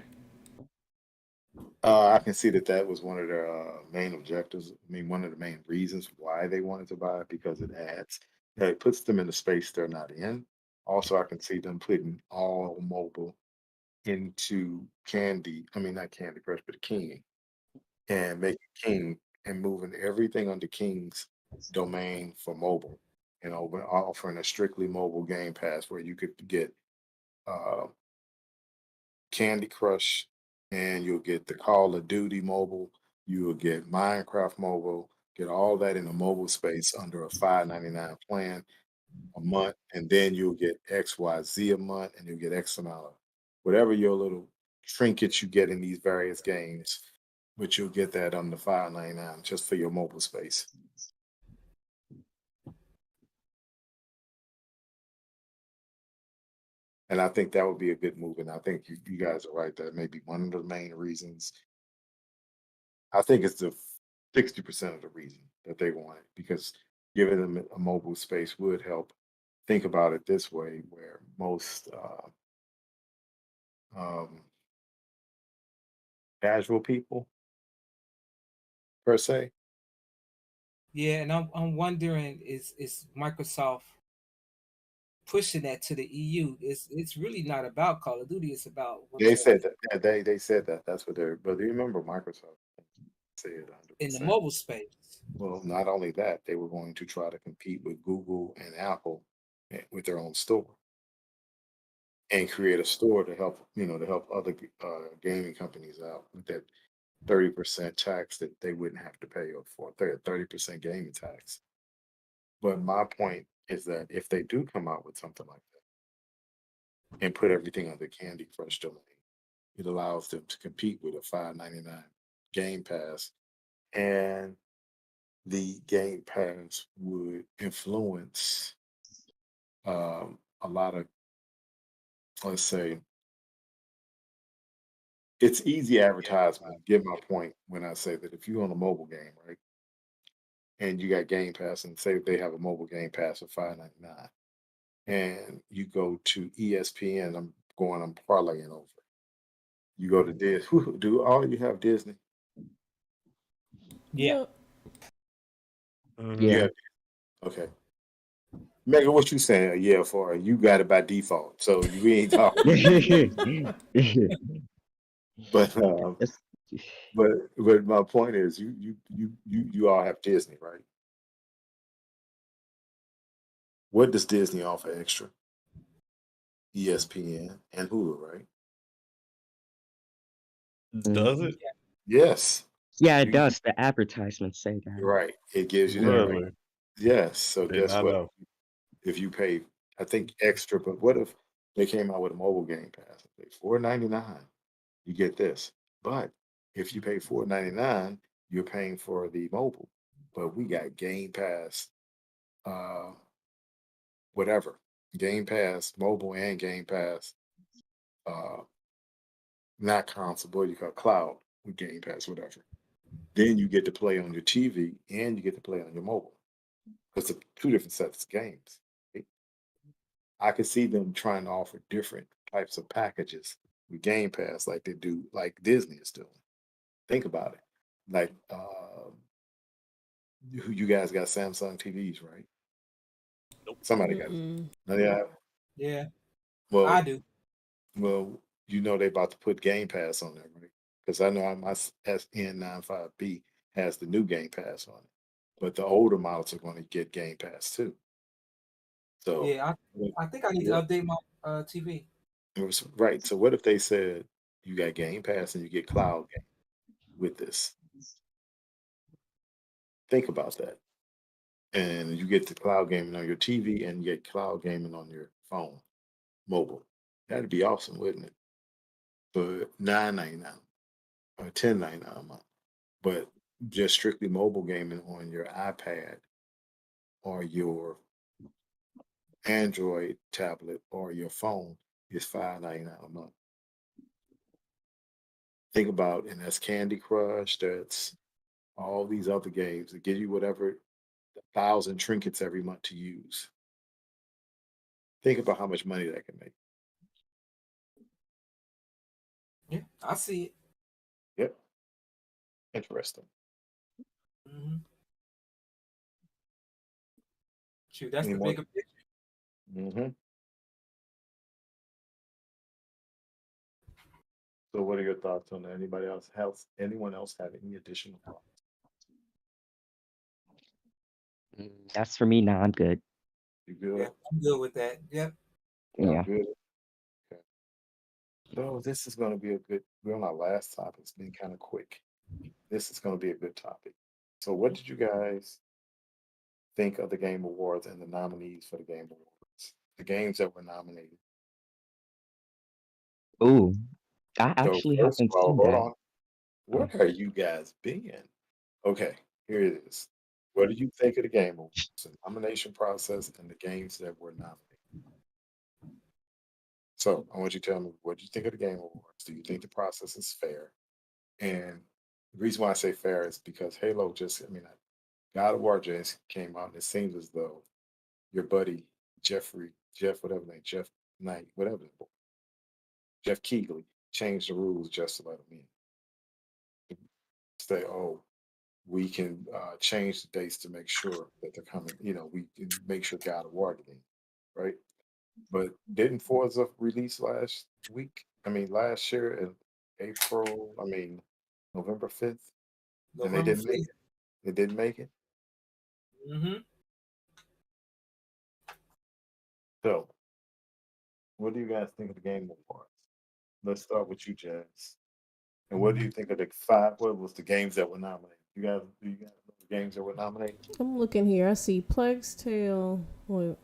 I can see that that was one of their main objectives. I mean, one of the main reasons why they wanted to buy it because it adds, it puts them in a space they're not in. Also, I can see them putting all mobile into Candy. I mean, not Candy Crush, but King, and making King and moving everything under King's domain for mobile. You know, but offering a strictly mobile game pass where you could get uh, Candy Crush, and you'll get the Call of Duty mobile. You will get Minecraft mobile. Get all that in a mobile space under a $5.99 plan a month, and then you'll get XYZ a month, and you'll get X amount of whatever your little trinkets you get in these various games, but you'll get that on the $5.99 just for your mobile space. And I think that would be a good move. And I think you guys are right. That may be one of the main reasons. I think it's the 60% of the reason that they want it because giving them a mobile space would help. Think about it this way, where most um, casual people per se. Yeah, and I'm wondering is Microsoft pushing that to the EU? It's really not about Call of Duty. It's about what They they're said that they said that that's what they're. But do you remember Microsoft said in the 100%? mobile space. Well, not only that, they were going to try to compete with Google and Apple with their own store and create a store to help to help other gaming companies out with that 30% tax that they wouldn't have to pay up for 30% gaming tax. But my point is that if they do come out with something like that and put everything under Candy Crush domain, it allows them to compete with a $5.99 Game Pass, and the Game Pass would influence a lot of, let's say, it's easy advertisement. Get my point when I say that if you own a mobile game, right, and you got Game Pass, and say they have a mobile Game Pass of $5.99, and you go to ESPN, I'm parlaying over. You go to Disney. Do all you have Disney? Yeah. Yep. You Yeah. have okay. Megan, what you saying? Yeah, for you got it by default, so you ain't talking. But That's but my point is, you all have Disney, right? What does Disney offer extra? ESPN and Hulu, right? Does it? Yes. yeah, it You does. The advertisements say you're that. right. It gives you that, right? Really? Yes. So Did guess not what? know. If you pay, I think extra, but what if they came out with a mobile game pass? Pay $4.99, you get this. But if you pay $4.99, you're paying for the mobile. But we got Game Pass, uh, whatever. Game Pass, mobile and Game Pass, uh, not console, what do you call it? Cloud with Game Pass, whatever. Then you get to play on your TV and you get to play on your mobile. It's two different sets of games. Right? I could see them trying to offer different types of packages with Game Pass, like they do, like Disney is doing. Think about it. Like, you guys got Samsung TVs, right? Somebody got it. Mm-mm. No, yeah. Yeah, I Well, do. well, they about to put Game Pass on there, right? Because I know my SN95B has the new Game Pass on it, but the older models are going to get Game Pass too. So, Yeah, I think I need to what? update my TV. Right. So, what if they said you got Game Pass and you get cloud game with this? Think about that. And you get the cloud gaming on your TV and you get cloud gaming on your phone, mobile. That'd be awesome, wouldn't it? For 9.99 or 10.99 a month. But just strictly mobile gaming on your iPad or your Android tablet or your phone is $5.99 a month. Think about, and that's Candy Crush, that's all these other games that give you whatever 1,000 trinkets every month to use. Think about how much money that can make. Yeah, I see it. Yep, interesting. Hmm. Shoot, that's Any the more? bigger picture. Hmm. So, what are your thoughts on that? Anybody else? Anyone else have any additional thoughts? That's for me. Nah, I'm good. You Yeah, good? I'm good with that. Yep. Y'all Yeah. good? Okay. So, this is going to be a good. We're on our last topic. It's been kind of quick. This is going to be a good topic. So, what did you guys think of the Game Awards and the nominees for the Game Awards? The games that were nominated. Ooh, I So, actually first of haven't all, seen hold that. on. Oh, What are you guys being? Okay, here it is. What do you think of the Game Awards, the nomination process, and the games that were nominated? So, I want you to tell me what you think of the Game Awards. Do you think the process is fair? And the reason why I say fair is because Halo just, I mean, God of War just came out, and it seems as though your buddy Jeff, whatever name, Jeff Knight, whatever, Jeff Keighley changed the rules just to let him in. Say, oh, we can change the dates to make sure that they're coming. We can make sure God of War get in, right? But didn't Forza release last week? I mean, last year in April. I mean, November 5th, and they November didn't make 5th. it. They didn't make it. Mm-hmm. So, what do you guys think of the Game Awards? Let's start with you, Jazz. And what do you think of the five? What was the games that were nominated? Do you guys know the games that were nominated? I'm looking here. I see Plague's Tale. Wait,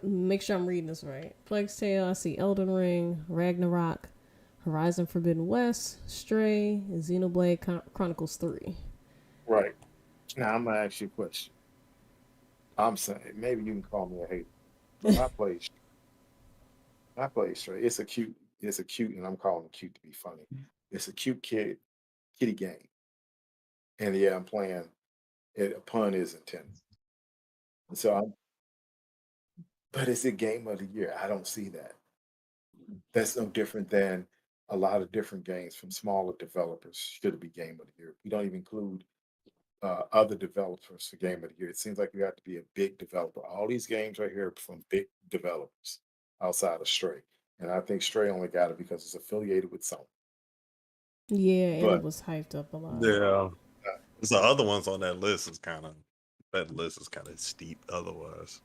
make sure I'm reading this right. Plague's Tale. I see Elden Ring, Ragnarok, Horizon Forbidden West, Stray, Xenoblade Chronicles 3. Right. Now I'm gonna ask you a question. I'm saying maybe you can call me a hater, but I play straight. It's a cute, and I'm calling it cute to be funny. It's a cute kitty game, and yeah, I'm playing it. A pun is intended. So, but it's a game of the year. I don't see that. That's no different than a lot of different games from smaller developers should be game of the year. We don't even include other developers for game of the year. It seems like you have to be a big developer. All these games right here are from big developers outside of Stray. And I think Stray only got it because it's affiliated with Sony. Yeah, and it But was hyped up a lot. Yeah. uh, The other ones on that list is kind of steep otherwise.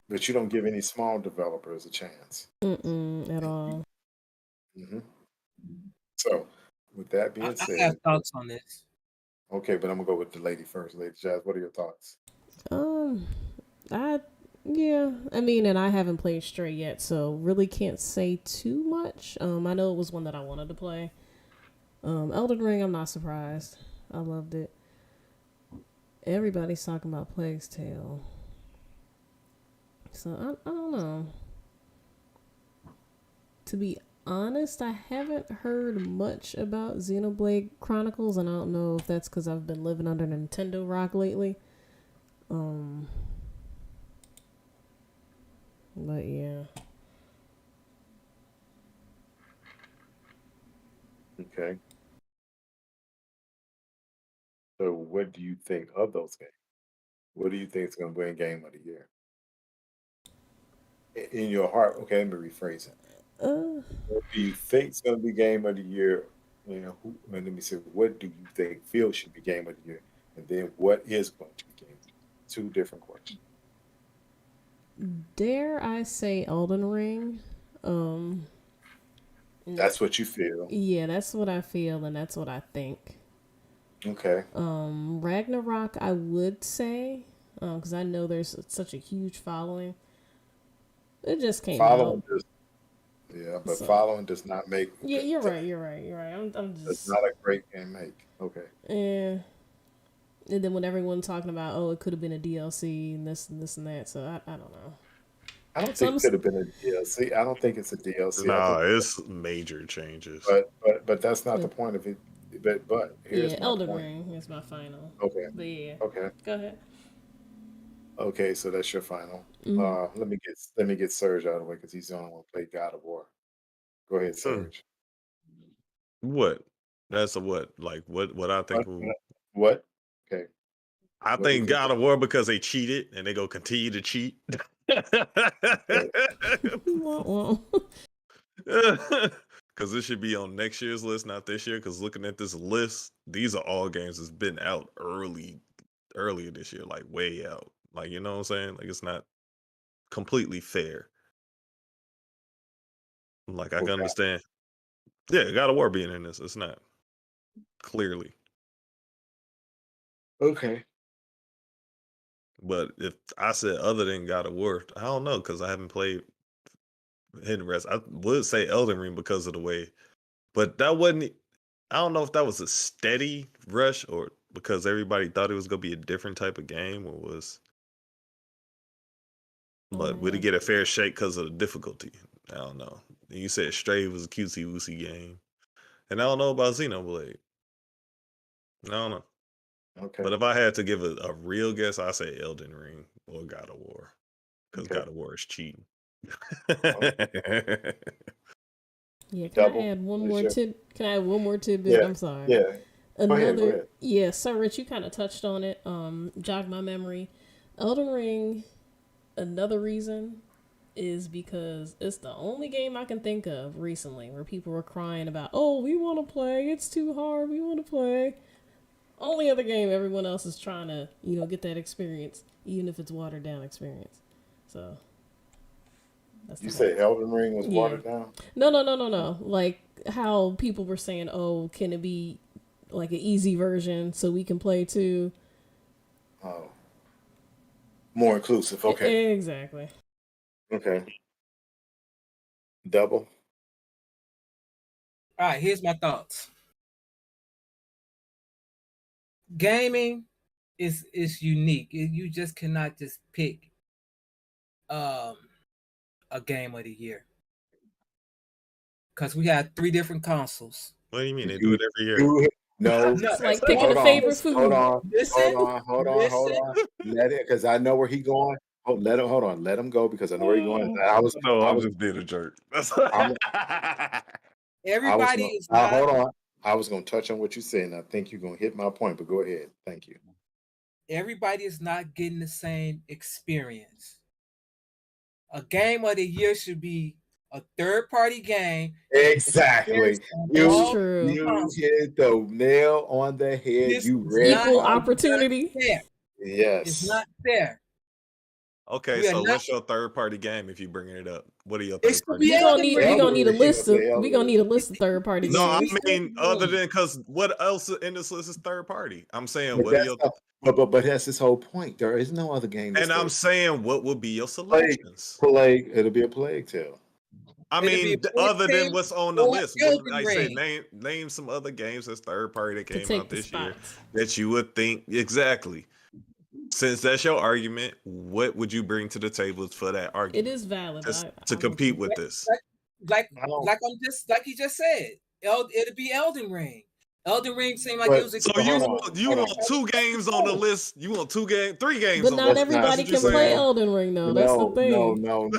but you don't give any small developers a chance. Mm-mm, at And all. mhm. So, with that I, being I have said, thoughts on this. okay, but I'm gonna go with the lady first. Lady Jazz, what are your thoughts? Um, I yeah, I mean, and I haven't played Stray yet, so really can't say too much. I know it was one that I wanted to play. Elden Ring, I'm not surprised. I loved it. Everybody's talking about Plague's Tale, so I don't know. To be honest, I haven't heard much about Xenoblade Chronicles, and I don't know if that's because I've been living under Nintendo rock lately. Um, but yeah. Okay. So, what do you think of those games? What do you think is going to win Game of the Year? In your heart, okay, let me rephrase it. Uh, What do you think is going to be Game of the Year? You know, let me say, what do you think feels should be Game of the Year? And then what is going to be Game of the Year? Two different questions. dare I say Elden Ring? That's what you feel. Yeah, that's what I feel, and that's what I think. Okay. Ragnarok, I would say, because I know there's such a huge following. It just came Following out. does, yeah, but So following does not make yeah, you're right. You're right. You're right. I'm does just not a great game make. Okay. eh. And then when everyone talking about, oh, it could have been a DLC and this and this and that. So I don't know. I don't So think it could have been a DLC. I don't think it's a DLC. I Nah, think, it's major changes. but that's not the point of it. But here's yeah, my Elden point. Ring is my final. Okay. But yeah, Okay. go ahead. Okay. So that's your final. Mm-hmm. Let me get Serge out of the way because he's the only one who played God of War. Go ahead, Hmm. Serge. What? That's a what? Like what I think What? Okay. I What do you think think? God of War because they cheated and they go continue to cheat. Well, Because this should be on next year's list, not this year. Because looking at this list, these are all games that's been out earlier this year, like way out. Like, you know what I'm saying? Like, it's not completely fair. Like, I can Okay. understand. Yeah, God of War being in this, it's not clearly. Okay. But if I said other than God of War, I don't know because I haven't played Hidden Rest. I would say Elden Ring because of the way, but that wasn't. I don't know if that was a steady rush or because everybody thought it was gonna be a different type of game, or was. But would it get a fair shake because of the difficulty? I don't know. You said Stray was a cutesy woosy game, and I don't know about Xenoblade. I don't know. Okay. But if I had to give a real guess, I say Elden Ring or God of War because Okay. God of War is cheating. yeah. Can Double. I add one What's more your- tip? Can I add one more tidbit? Yeah. I'm sorry. Yeah. Go Another, ahead. yeah. So Rich, you kind of touched on it. Jogged my memory. Elden Ring. Another reason is because it's the only game I can think of recently where people were crying about, oh, we want to play, it's too hard, we want to play. Only other game everyone else is trying to, get that experience, even if it's watered down experience. So that's You the said Elden Ring was Yeah. watered down? No. Like how people were saying, oh, can it be like an easy version so we can play too? Oh. More inclusive. Okay. Exactly. Okay. Double. All right, here's my thoughts. Gaming is unique. You just cannot just pick a game of the year because we have 3 different consoles. What do you mean they do it every year? No. It's like so picking Hold a on. favorite food. Hold on. Listen, Hold on. Let it, because I know where he going. Hold on. Let him go because I know where he going. No, I I'm was, just being a jerk. I'm, everybody is not. hold on. I was going to touch on what you said, and I think you're going to hit my point. But go ahead. Thank you. Everybody is not getting the same experience. A game of the year should be a third-party game. Exactly. That's true. You hit the nail on the head. This You is read not- Equal my- opportunity. Fair. Yes. It's not fair. Okay, We are so not- what's your third party game if you bringing it up? What are your It's third party gonna be games? We Elden gonna need a Ring. list of Elden we gonna Ring. need a list of third party No, I games. mean other than because what else in this list is third party? I'm saying But what are that's your not- but that's his whole point. There is no other game. and I'm that's saying what would be your selections? Plague. It'll be a Plague Tale. I It'll be mean, Plague other than Tale what's on the or list, what, Elden I say Ring. name some other games that's third party that To came take out the this year spots. that you would think exactly. Since that's your argument, what would you bring to the table for that It argument? is valid. To compete with this? Like I don't- he just said. It'll be Elden Ring. Elden Ring seemed like But- it was. So Hold you on, want 2 games on the list? You want 3 games? But on not the list. everybody That's what can you're play saying. Elden Ring though. That's the thing. No.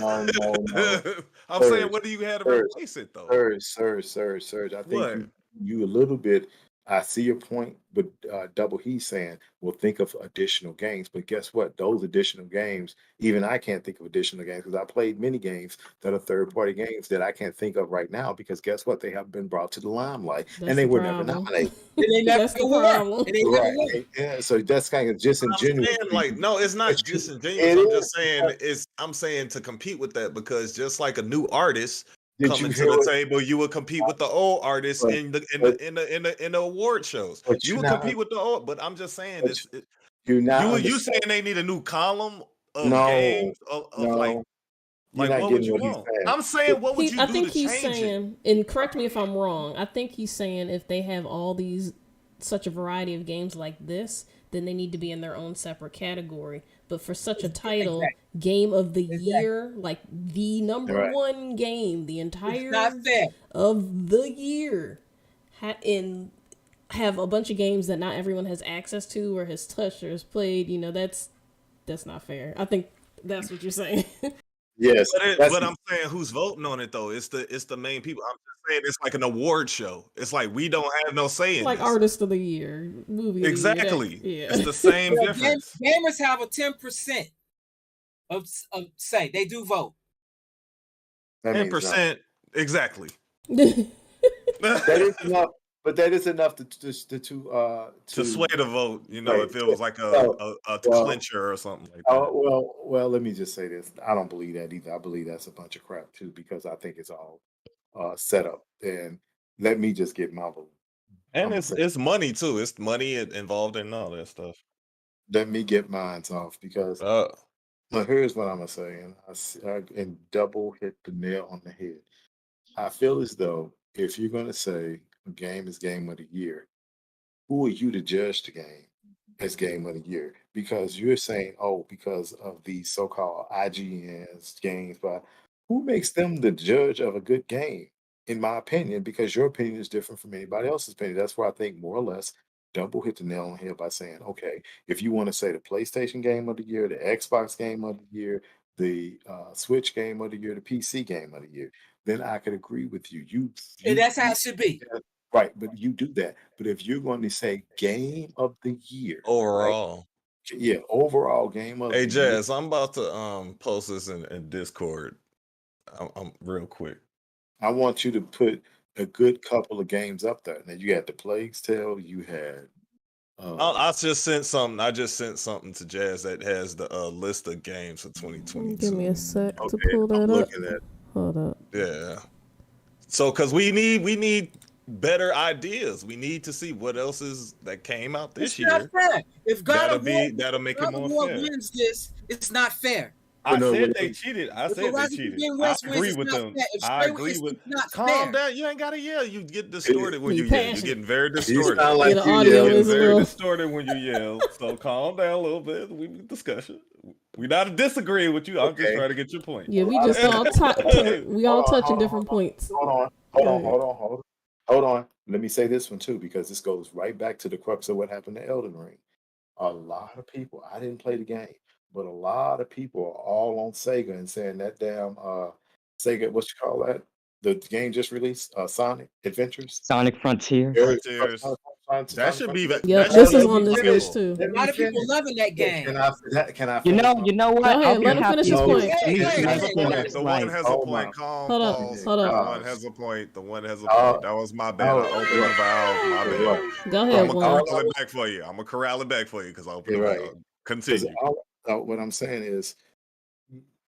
I'm saying, what do you have to Sir, replace it though? Sir. I think What? you a little bit. I see your point, but Double He's saying, well, think of additional games. But guess what? Those additional games, even I can't think of additional games because I played many games that are third-party games that I can't think of right now because guess what? They haven't been brought to the limelight and That's they the were never problem. nominated. And they never That's the were. problem. And they never Right. were. Yeah, so that's kind of I'm disingenuous. saying, like, no, it's not But disingenuous. it I'm is just saying because I'm saying to compete with that because just like a new artist did you coming to hear the it? table, you would compete with the old artists But in the award shows. but You you're would not compete with the old, but I'm just saying but you're not you saying understanding. they need a new column of No, games of no, you're like not what would getting you what he's want? saying. I'm saying what would you I do think to he's change it? saying, and correct me if I'm wrong, I think he's saying if they have all these, such a variety of games like this, then they need to be in their own separate category. But for such a title, Exactly. game of the Exactly. year, like the number Right. one game, the It's not entire fair. of the year, and have a bunch of games that not everyone has access to or has touched or has played, that's not fair. I think that's what you're saying. Yes, But I'm saying who's voting on it though? It's the main people. I'm just saying it's like an award show. It's like we don't have no say in Like this. artist of the year, movie Exactly. of the year. It's the same Well, difference. gamers have a 10% of say they do vote. that Ten means nothing. percent exactly. That is enough, but that is enough to To sway the vote, right. if it was like Well, a well, clincher or something like that. well. Let me just say this: I don't believe that either. I believe that's a bunch of crap too, because I think it's all set up. And let me just get my vote. And I'm it's money too. It's money involved in all that stuff. Let me get mine off because well, here's what I'm gonna say, and and double hit the nail on the head. I feel as though if you're gonna say a game is game of the year, who are you to judge the game as game of the year? Because you're saying, oh, because of these so-called IGN's games, but who makes them the judge of a good game? In my opinion, because your opinion is different from anybody else's opinion. That's where I think more or less double hit the nail on the head by saying, okay, if you want to say the PlayStation game of the year, the Xbox game of the year, the Switch game of the year, the PC game of the year, then I could agree with you. And that's how it should be. Right, but you do that. But if you're going to say game of the year, right? Overall. Yeah, overall game of Hey the year. Jazz, I'm about to post this in Discord. I'm real quick. I want you to put a good couple of games up there. Now you had the Plague's Tale, you had I just sent something. I just sent something to Jazz that has the list of games for 2022. Give me a sec to okay, pull I'm that up. looking at Hold up. Yeah. So, because we need better ideas. We need to see what else is that came out this It's not year. fair. If God of War, That'll make it God of more War fair. wins this, it's not fair. I no, said but they cheated. I If said they Horizon cheated. Forbidden I West wins, agree it's with not them. fair. If I Stray agree wins, with. it's not Calm fair. down. You ain't gotta yell. You get distorted when You you yell. You're passionate. getting very you distorted. sound like The you audio You're yelling. is a very little. distorted when you yell. So calm down a little bit. We discussion. We're not disagreeing with you. I'm just Okay. trying to get your point. Yeah, we I just all Okay. we all Hold on, touching hold on, different hold on. points. Hold on. Let me say this one too, because this goes right back to the crux of what happened to Elden Ring. A lot of people, I didn't play the game, but a lot of people are all on Sega and saying that damn Sega, what you call that? The game just released, Sonic Adventures. Sonic Frontiers. Frontiers. That should be. Yep, That this should is be on this playable. list too. Let A me lot of people finish. loving that game. Can I You finish? know what? Go ahead, I'll be let him happy finish his to point. meet Hey, He you has guys a in point. this, The one like, has a oh point. my Calm. Hold up, Pause. hold up. The one gosh. has a point. The one has a Uh, point. That was my bad. oh, I opened the right, valve. My bad. right. Go I'm ahead, gonna Juan. corral it back for you. I'm gonna corral it back for you because I opened You're the right. valve. Because Continue. what I'm saying is,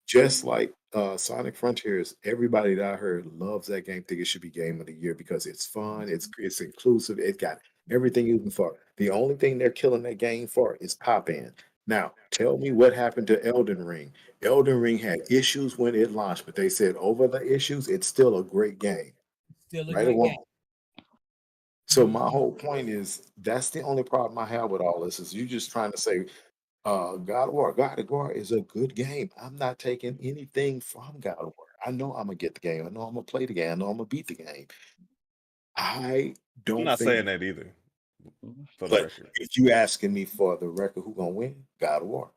just like Sonic Frontiers, everybody that I heard loves that game. Think it should be game of the year because it's fun, it's inclusive, it got everything you can for. The only thing they're killing that game for is pop in. Now, tell me what happened to Elden Ring. Elden Ring had issues when it launched, but they said over the issues, it's still a great game, Still a right or good game. wrong. So my whole point is that's the only problem I have with all this is you just trying to say God of War is a good game. I'm not taking anything from God of War. I know I'm gonna get the game. I know I'm gonna play the game. I know I'm gonna beat the game. I I'm don't not think, saying that either. For the but record. if you asking me for the record, who gonna win? God of War.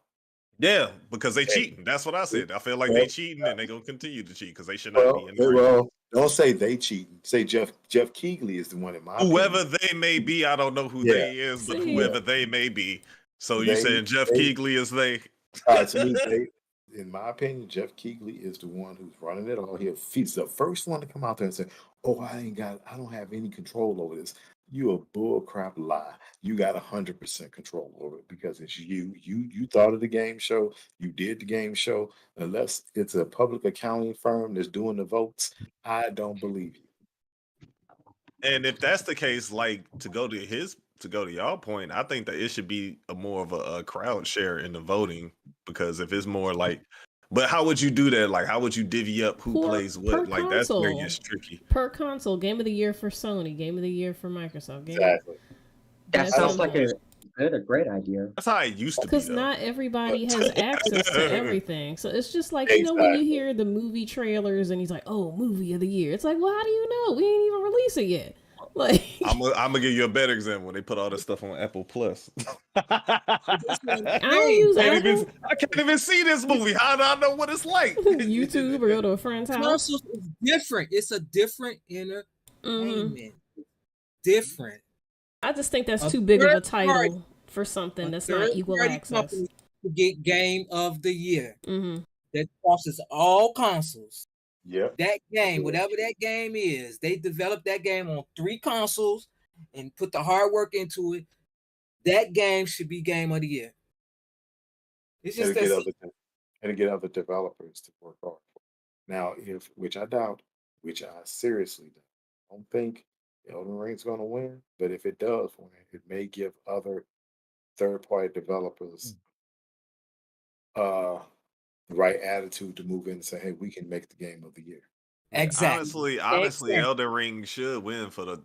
Yeah, because they Okay. cheating. That's what I said. I feel like Well, they cheating and they gonna continue to cheat because they should not be in the race. well, Don't say they cheating. Say Jeff Keighley is the one in my Whoever opinion. they may be, I don't know who Yeah. they is, but See? whoever they may be. So you They- saying Jeff they- Keighley is they? To me, in my opinion, Jeff Keighley is the one who's running it all. He's the first one to come out there and say, "Oh, I don't have any control over this." You a bull crap lie. You got 100% control over it because it's you. You thought of the game show. You did the game show. Unless it's a public accounting firm that's doing the votes, I don't believe you. And if that's the case, like to go to y'all point, I think that it should be more of a crowd share in the voting, because if it's more like, but how would you do that? Like, how would you divvy up who plays what? Like, that's where it gets tricky. Per console, game of the year for Sony, game of the year for Microsoft. Exactly. That sounds like a great idea. That's how it used to be. Because not everybody has access to everything. So it's just like, you know, when you hear the movie trailers and he's like, "Oh, movie of the year." It's like, well, how do you know? We ain't even released it yet. Like, I'm gonna give you a better example. When they put all this stuff on Apple Plus. I don't use Apple. I can't even see this movie. How do I know what it's like? YouTube or go to a friend's house. Consoles is different. It's a different entertainment. Different. I just think that's too big of a title for something that's not equal access. To get Game of the Year. Mm-hmm. That crosses all consoles. Yep. That game, whatever that game is, they developed that game on 3 consoles and put the hard work into it. That game should be Game of the Year. It's just and get other developers to work hard. Now, which I doubt, which I seriously doubt, I don't think Elden Ring's going to win. But if it does win, it may give other third-party developers the right attitude to move in and say, "Hey, we can make the Game of the Year." Exactly. Honestly, Elden Ring should win for the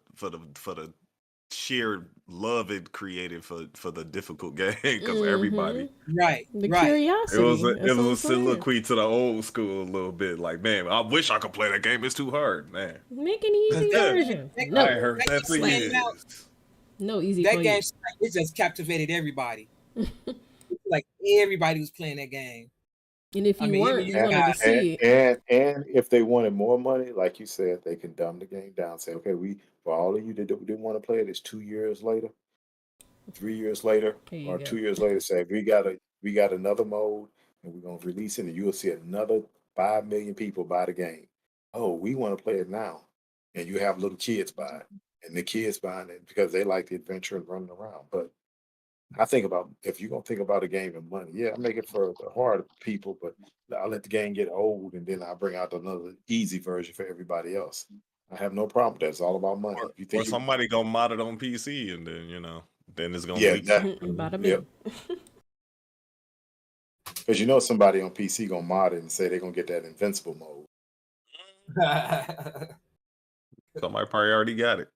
sheer love it created for the difficult game, because everybody the curiosity. It was a soliloquy to the old school a little bit. Like, man, I wish I could play that game. It's too hard, man. Make an easy version. I heard that for years. No easy. That game, it just captivated everybody. Like everybody was playing that game. And if you weren't, you wanted to see it. And if they wanted more money, like you said, they can dumb the game down. Say, okay, for all of you that didn't want to play it, it's 2 years later, 3 years later, or 2 years later. Say we got another mode, and we're gonna release it, and you'll see another 5 million people buy the game. Oh, we want to play it now, and you have little kids buy it, and the kids buying it because they like the adventure and running around. But I think about, if you're gonna think about a game and money, I make it for the hard people, but I'll let the game get old and then I'll bring out another easy version for everybody else. I have no problem with that. It's all about money. Or somebody gonna mod it on PC, and then it's gonna leak. Because somebody on PC gonna mod it and say they're gonna get that invincible mode. Somebody probably already got it.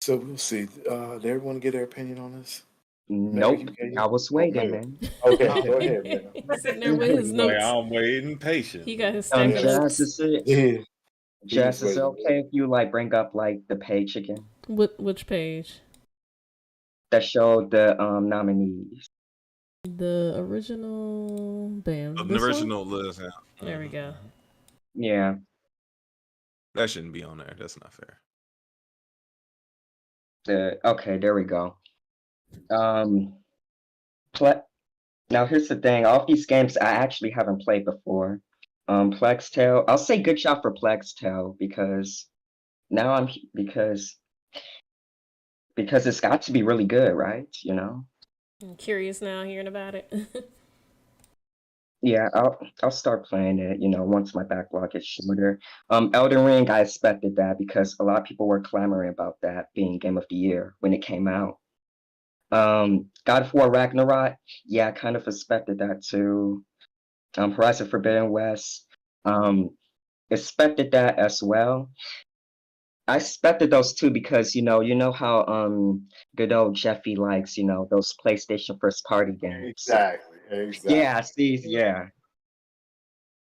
So we'll see. Did everyone get their opinion on this? Nope. I was waiting, man. Okay, go ahead, man. Sitting there with his notes. I'm waiting patient. He got his stack of notes. Jess, is it okay if you bring up the page again? Which page? That showed the nominees. The original The original list. There we go. Yeah. That shouldn't be on there. That's not fair. Okay, there we go. Now here's the thing. All of these games I actually haven't played before. Plex Tale. I'll say good job for Plex Tale because it's got to be really good, right? I'm curious now hearing about it. Yeah, I'll start playing it, once my backlog is shorter. Elden Ring, I expected that because a lot of people were clamoring about that being Game of the Year when it came out. God of War Ragnarok, I kind of expected that too. Horizon Forbidden West, expected that as well. I expected those two because you know how good old Jeffy likes those PlayStation first party games. Exactly. Yeah.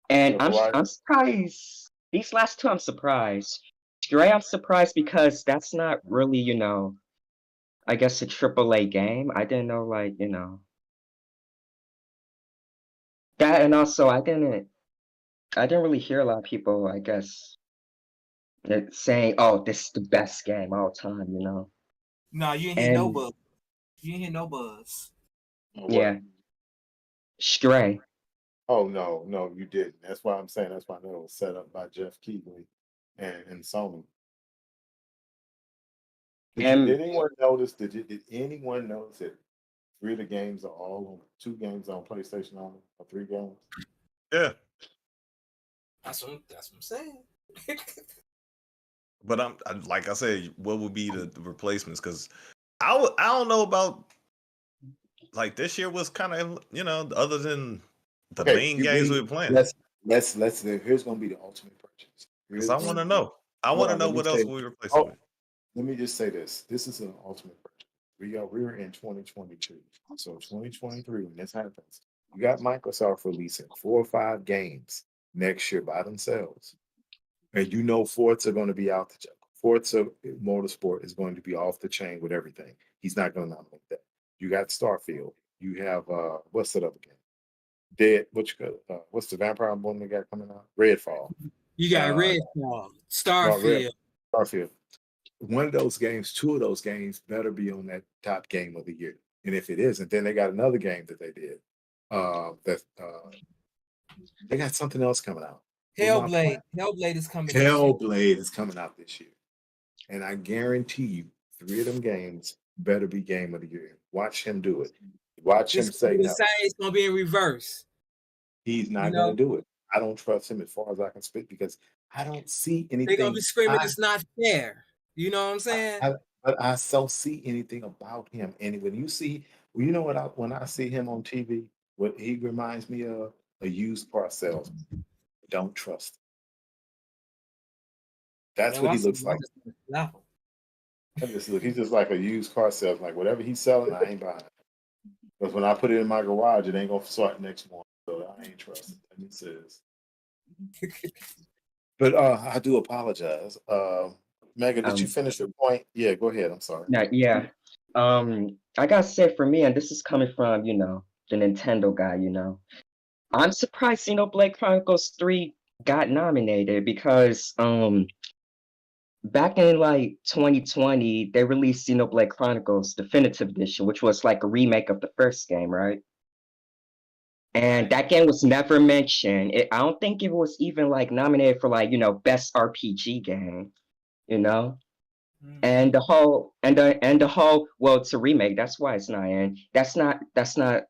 And I'm surprised. These last two, I'm surprised. Stray, I'm surprised because that's not really I guess a AAA game. I didn't know That and also I didn't really hear a lot of people, I guess, saying, "Oh, this is the best game all time," you know. Nah, you ain't hear no And buzz. You ain't hear no buzz. What? yeah, Stray. Oh no, you didn't. That's why I'm saying that's why I know it was set up by Jeff Keighley and Sony. Did And anyone notice? Did anyone notice that three of the games are all on two games on PlayStation only, or three games? Yeah, That's what I'm saying. but like I said, what would be the replacements? Because I don't know about like this year was kind of other than the Okay, main you games we ready? were playing. Let's. Here's gonna be the ultimate purchase. Because Here's I going want to to be. know. I Hold want to on. know Let me what else say. we replace it Oh, with. let me just say this. This is an ultimate purchase. We're in 2022. So 2023, when this happens, you got Microsoft releasing 4 or 5 games next year by themselves. And you know Forza going to be out the Forza Motorsport is going to be off the chain with everything. He's not going to nominate that. You got Starfield. You have what's that other game? Dead. What's the vampire one they got coming out? Redfall. You got Uh, Redfall, Red Starfield. Starfield. One of those games, two of those games better be on that top game of the year. And if it isn't, then they got another game that they did. They got something else coming out. Hellblade. Hellblade is coming this year. Hellblade is coming out this year. And I guarantee you, 3 of them games better be game of the year. Watch him do it. Watch him say no. It's gonna be in reverse. He's not going to do it. I don't trust him as far as I can speak because I don't see anything. They're gonna be screaming, "It's not fair." You know what I'm saying? But I don't see anything about him. And when you see, well, you know what? When I see him on TV, what he reminds me of a used car salesman. Don't trust him. That's what he looks like. He's just like a used car salesman. Like whatever he's selling, I ain't buying. Because when I put it in my garage, it ain't gonna start next morning. So I ain't trusting. He says. But I do apologize. Megan, did you finish your point? Yeah, go ahead. I'm sorry. yeah. I gotta say for me, and this is coming from, the Nintendo guy, I'm surprised Xenoblade Chronicles 3 got nominated because back in like 2020, they released Xenoblade Chronicles Definitive Edition, which was like a remake of the first game, right? And that game was never mentioned. I don't think it was even like nominated for like, best RPG game, you know? And the whole well, it's a remake. That's why it's not in. That's not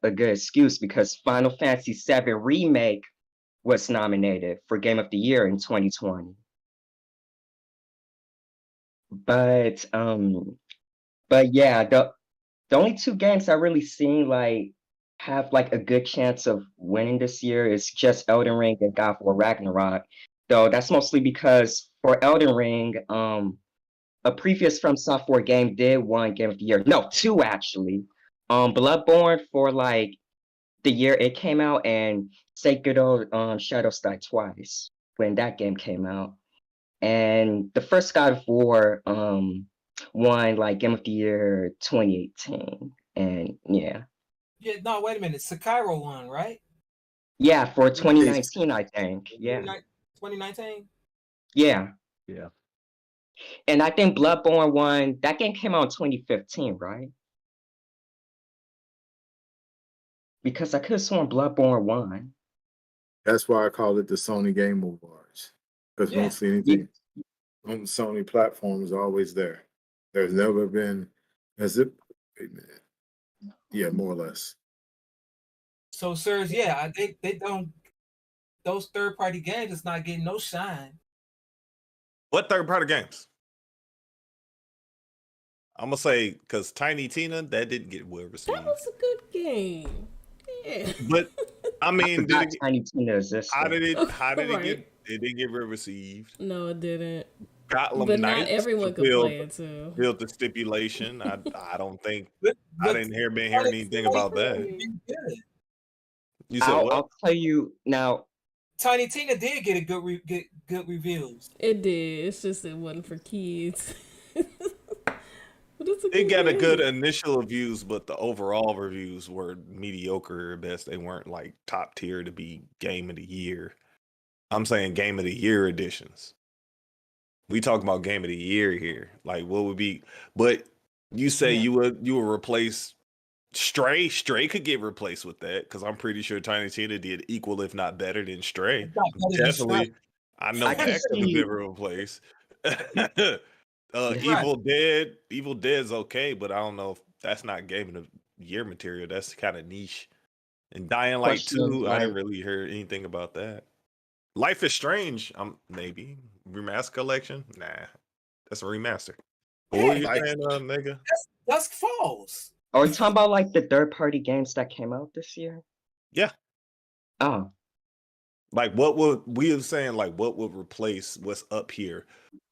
a good excuse because Final Fantasy VII Remake was nominated for Game of the Year in 2020. But yeah, the only two games I really seen like have like a good chance of winning this year is just Elden Ring and God of War Ragnarok. Though that's mostly because for Elden Ring, a previous From Software game did win Game of the Year. No, two actually. Bloodborne for like the year it came out, and Sekiro Shadows Die Twice when that game came out. And the first God of War won like Game of the Year 2018. And yeah. Yeah, no, wait a minute. Sekiro won, right? Yeah, for 2019, I think. Yeah. 2019? Yeah. Yeah. And I think Bloodborne won. That game came out in 2015, right? Because I could have sworn Bloodborne won. That's why I call it the Sony Game Awards. Because mostly anything on the Sony platform is always there. There's never been wait a minute. Yeah, more or less. So, sirs, yeah, I think they don't. Those third-party games is not getting no shine. What third-party games? I'm gonna say because Tiny Tina that didn't get well received. That was a good game. Yeah. But I mean, Tiny Tina existed. how did it Right. get? It didn't get well received. No, it didn't. Gotham But Knights not everyone could play it too. built the stipulation. I don't think I didn't hear anything about that. You said what? I'll tell you now. Tiny Tina did get a good reviews. It did. It's just it wasn't for kids. But it's a It good got a good game. initial reviews, but the overall reviews were mediocre at best. They weren't like top tier to be game of the year. I'm saying game of the year editions. We talking about game of the year here. Like what would be? But you say Yeah. you would replace Stray. Stray could get replaced with that because I'm pretty sure Tiny Tina did equal, if not better, than Stray. It's not better than Strike. Definitely, I know I can that could have see. been replaced. Yeah. Right. Evil Dead's okay, but I don't know if that's not game of the year material. That's kind of niche. And Dying Light Question is 2, I didn't like, really hear anything about that. Life is Strange, maybe remaster collection. Nah, that's a remaster. What were Hey, you Like, saying, nigga? that's Dusk Falls. are we talking about like the third-party games that came out this year? Yeah, Oh, like what would we were saying? Like what would replace what's up here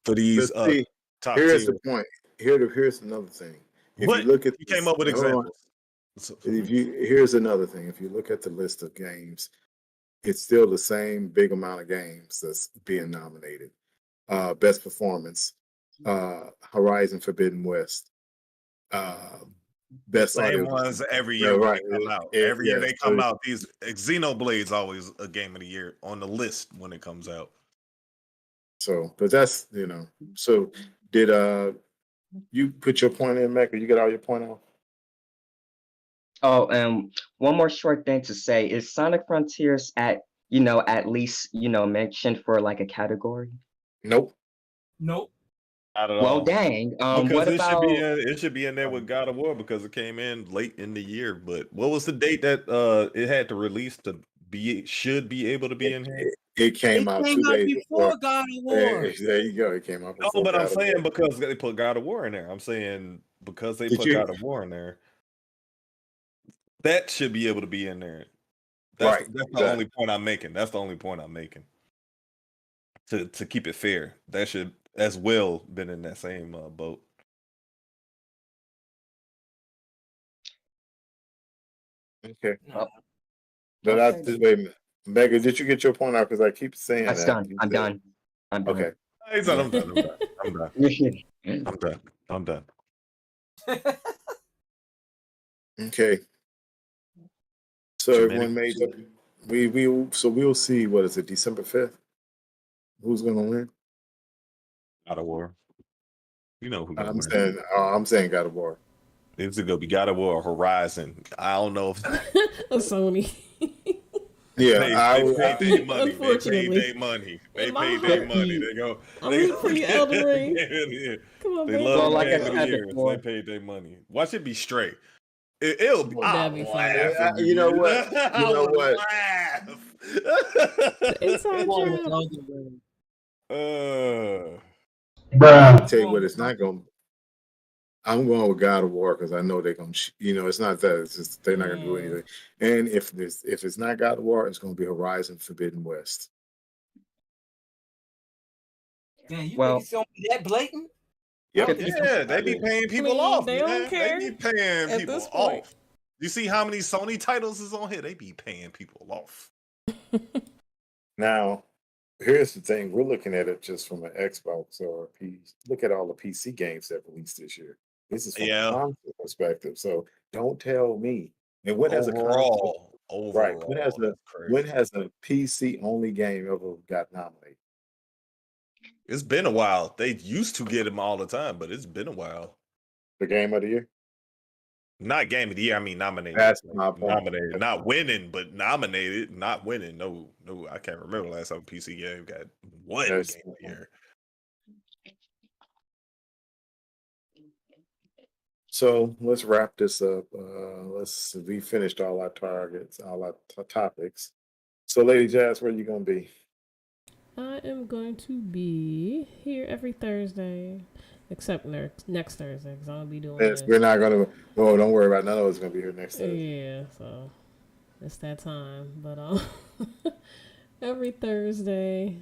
for but these see, top here's tier? the point. Here's another thing. If you What look at you came this, up with hold on. examples? So, Here's another thing. If you look at the list of games, it's still the same big amount of games that's being nominated. Best performance, Horizon Forbidden West, the best same audio. ones every Yeah, year when right. they come out. Every year Yeah. they come out. These Xenoblade's always a game of the year on the list when it comes out. So, but that's So, did you put your point in, Mecca? You get all your point out? oh, one more short thing to say is Sonic Frontiers at least mentioned for like a category. Nope. Nope. Not at Well, all. dang. Because What about? it should be in there with God of War because it came in late in the year. But what was the date that it had to release to should be able to be in here? It It came out came 2 out days before. before God of War. There you go. It came out No, before but I'm God of War. saying because they put God of War in there. I'm saying because they Did put you? God of War in there, that should be able to be in there. Right. That's the Exactly. only point I'm making. That's the only point I'm making. To keep it fair, that should as well been in that same boat. Okay. Nah. But Okay, wait a minute. Megan, did you get your point out? Because I keep saying that's that. done. You I'm said- done. I'm done. Okay. He said, I'm done. I'm done. I'm done. I'm done. Okay. So Two everyone made minutes. we'll see. What is it? December 5th. Who's gonna win? God of War. You know who gonna I'm win. saying. I'm saying God of War. It's gonna be God of War or Horizon. I don't know if A Sony. Yeah. they paid their money. Unfortunately. They paid their money. They In my paid their heart, money. They go. I'm They rooting for you, Elden Ring. Yeah. Come on, They baby. love Well, the like I game of the said year. So before, they paid their money. Watch it be straight. It'll be. That'd I'll be laugh. funny. if You know be- what? You I know would what? laugh. The inside Going with job. Elden Ring. I'll tell you Going what. with It's not going. I'm going with God of War because I know they're gonna. It's not that. It's just they're not gonna do Yeah. anything. And if it's not God of War, it's gonna be Horizon Forbidden West. Man, you well, think it's gonna be that blatant? Yep. Yeah, they be paying people mean, off, they man. don't care They be paying at people this point. off. You see how many Sony titles is on here? They be paying people off. Now, here's the thing: we're looking at it just from an Xbox or a PC. Look at all the PC games that released this year. This is from Yeah. a console perspective. So don't tell me. And when has a console Overall, that's crazy. when has a PC only game ever got nominated? It's been a while. They used to get them all the time, but it's been a while. The game of the year? Not game of the year. I mean, nominated. That's my point. Nominated, not winning, but nominated, not winning. No, I can't remember the last time a PC game got one That's game of the year. So let's wrap this up. We finished all our targets, all our topics. So, Lady Jazz, where you gonna be? I am going to be here every Thursday, except next Thursday, because I'll be doing Yes, this. we're not gonna. Oh, don't worry about it. None of us gonna be here next Thursday. Yeah, so it's that time. But every Thursday,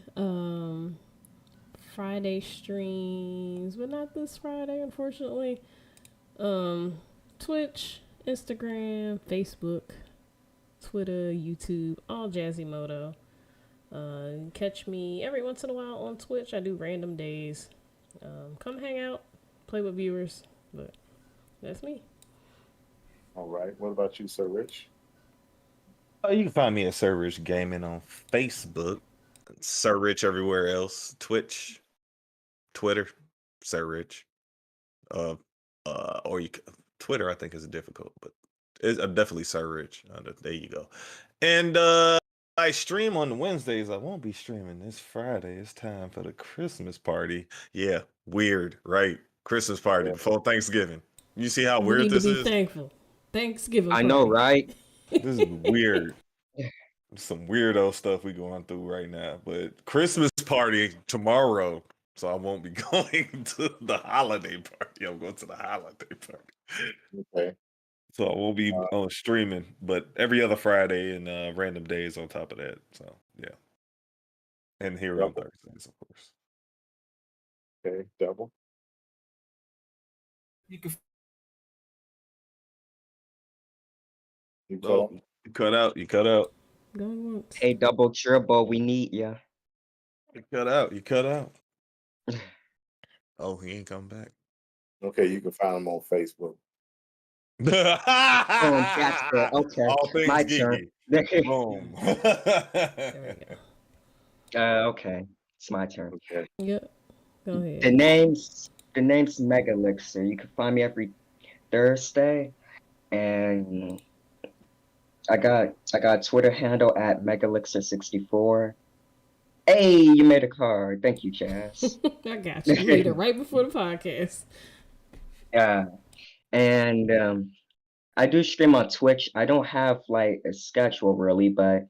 Friday streams, but not this Friday, unfortunately. Twitch, Instagram, Facebook, Twitter, YouTube, all Jazzy Moto. Catch me every once in a while on Twitch. I do random days. Come hang out, play with viewers. But That's me. All right. What about you, Sir Rich? You can find me at Sir Rich Gaming on Facebook, Sir Rich everywhere else, Twitch, Twitter, Sir Rich. Or Twitter, I think is difficult, but it's definitely Sir Rich. There you go. And I stream on Wednesdays. I won't be streaming this Friday. It's time for the Christmas party. Yeah, weird, right? Christmas party before Thanksgiving. You see how weird this is? Thankful. Thanksgiving. I know, right? This is weird. Some weirdo stuff we going through right now. But Christmas party tomorrow. So I won't be going to the holiday party. I'm going to the holiday party. Okay. So I won't be on streaming, but every other Friday and random days on top of that. So yeah. And here on Thursdays, of course. Okay, double. You can You cut out. You cut out. Going once. Hey, double triple, we need ya. You cut out. You cut out. Oh, he ain't come back. Okay, you can find him on Facebook. Oh, that's good. Okay, All things my geeky. turn. Boom. There we go. Okay, it's my turn. Okay. Yep. Go ahead. The name's Megalixir. You can find me every Thursday, and I got Twitter handle at Megalixir64. Hey, you made a card. Thank you, Chaz. I got you. You made it right before the podcast. Yeah, and I do stream on Twitch. I don't have like a schedule really, but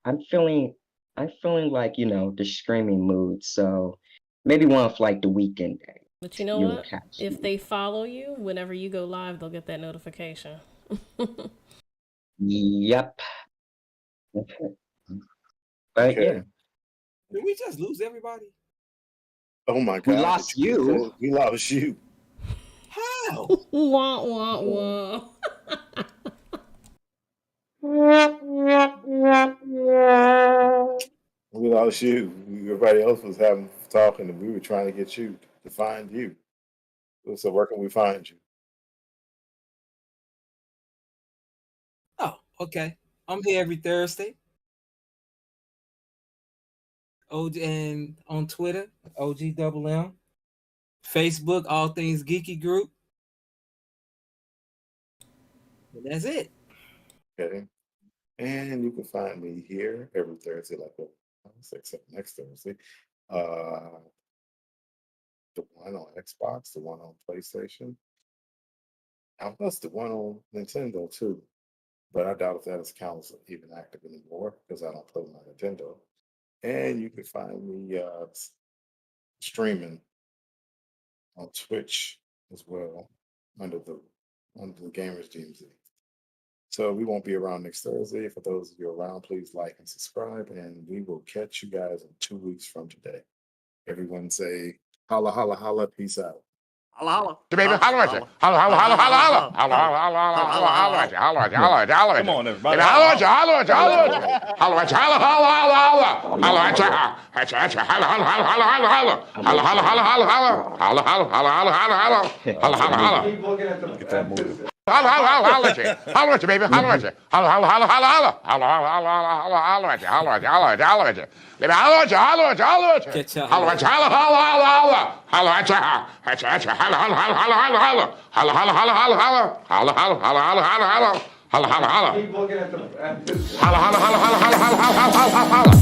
I'm feeling like, you know, the streaming mood. So maybe one of like the weekend day. But you know You'll what? catch If me. they follow you, whenever you go live, they'll get that notification. Yep. But Okay. yeah, Did we just lose everybody? Oh my God. we lost you. We lost you. How? Wah, wah, wah. We lost you. Everybody else was talking, and we were trying to get you to find you. So where can we find you? Oh, okay. I'm here every Thursday. OG, and on Twitter, OG Double M. Facebook, All Things Geeky Group. And that's it. Okay. And you can find me here every Thursday, except next Thursday. The one on Xbox, the one on PlayStation, and plus the one on Nintendo too. But I doubt if that is counts even active anymore because I don't play my Nintendo. And you can find me streaming on Twitch as well under the Gamers DMZ. So we won't be around next Thursday. For those of you around, please like and subscribe, and we will catch you guys in 2 weeks from today. Everyone say holla, holla, holla, peace out. Holla, holla. Baby, holla at you. Holla, holla, holla, holla, holla. Holla, holla, holla, holla, holla at you. Holla at you, holla at you, holla at you. Come on, everybody. Baby, holla at you, holla at you, holla at you. Holla at you, holla, holla, holla, holla. Holla at you, at you, holla, holla, holla, holla, holla, holla. Holla, holla, holla, holla, holla. Holla, holla, holla, holla, holla, holla. Holla, holla, holla. Get that movie. Holla, holla, holla, holla at you. Holla at you, baby, holla at you. Holla, holla, holla, holla, holla. Holla, holla, holla, holla, holla at you. Holla at you, holla at you, holla at you. Baby, holla at you, holla at you, holla at you. Catch y'all. Holla at you, holla, holla, holla, holla. Holla at you, at you, holla, holla, holla, holla, holla, holla. Holla, holla, holla, holla, holla. Holla, holla, holla, holla, holla, holla. Holla, holla, holla. Holla, holla, holla, holla, holla, holla, holla, holla, holla.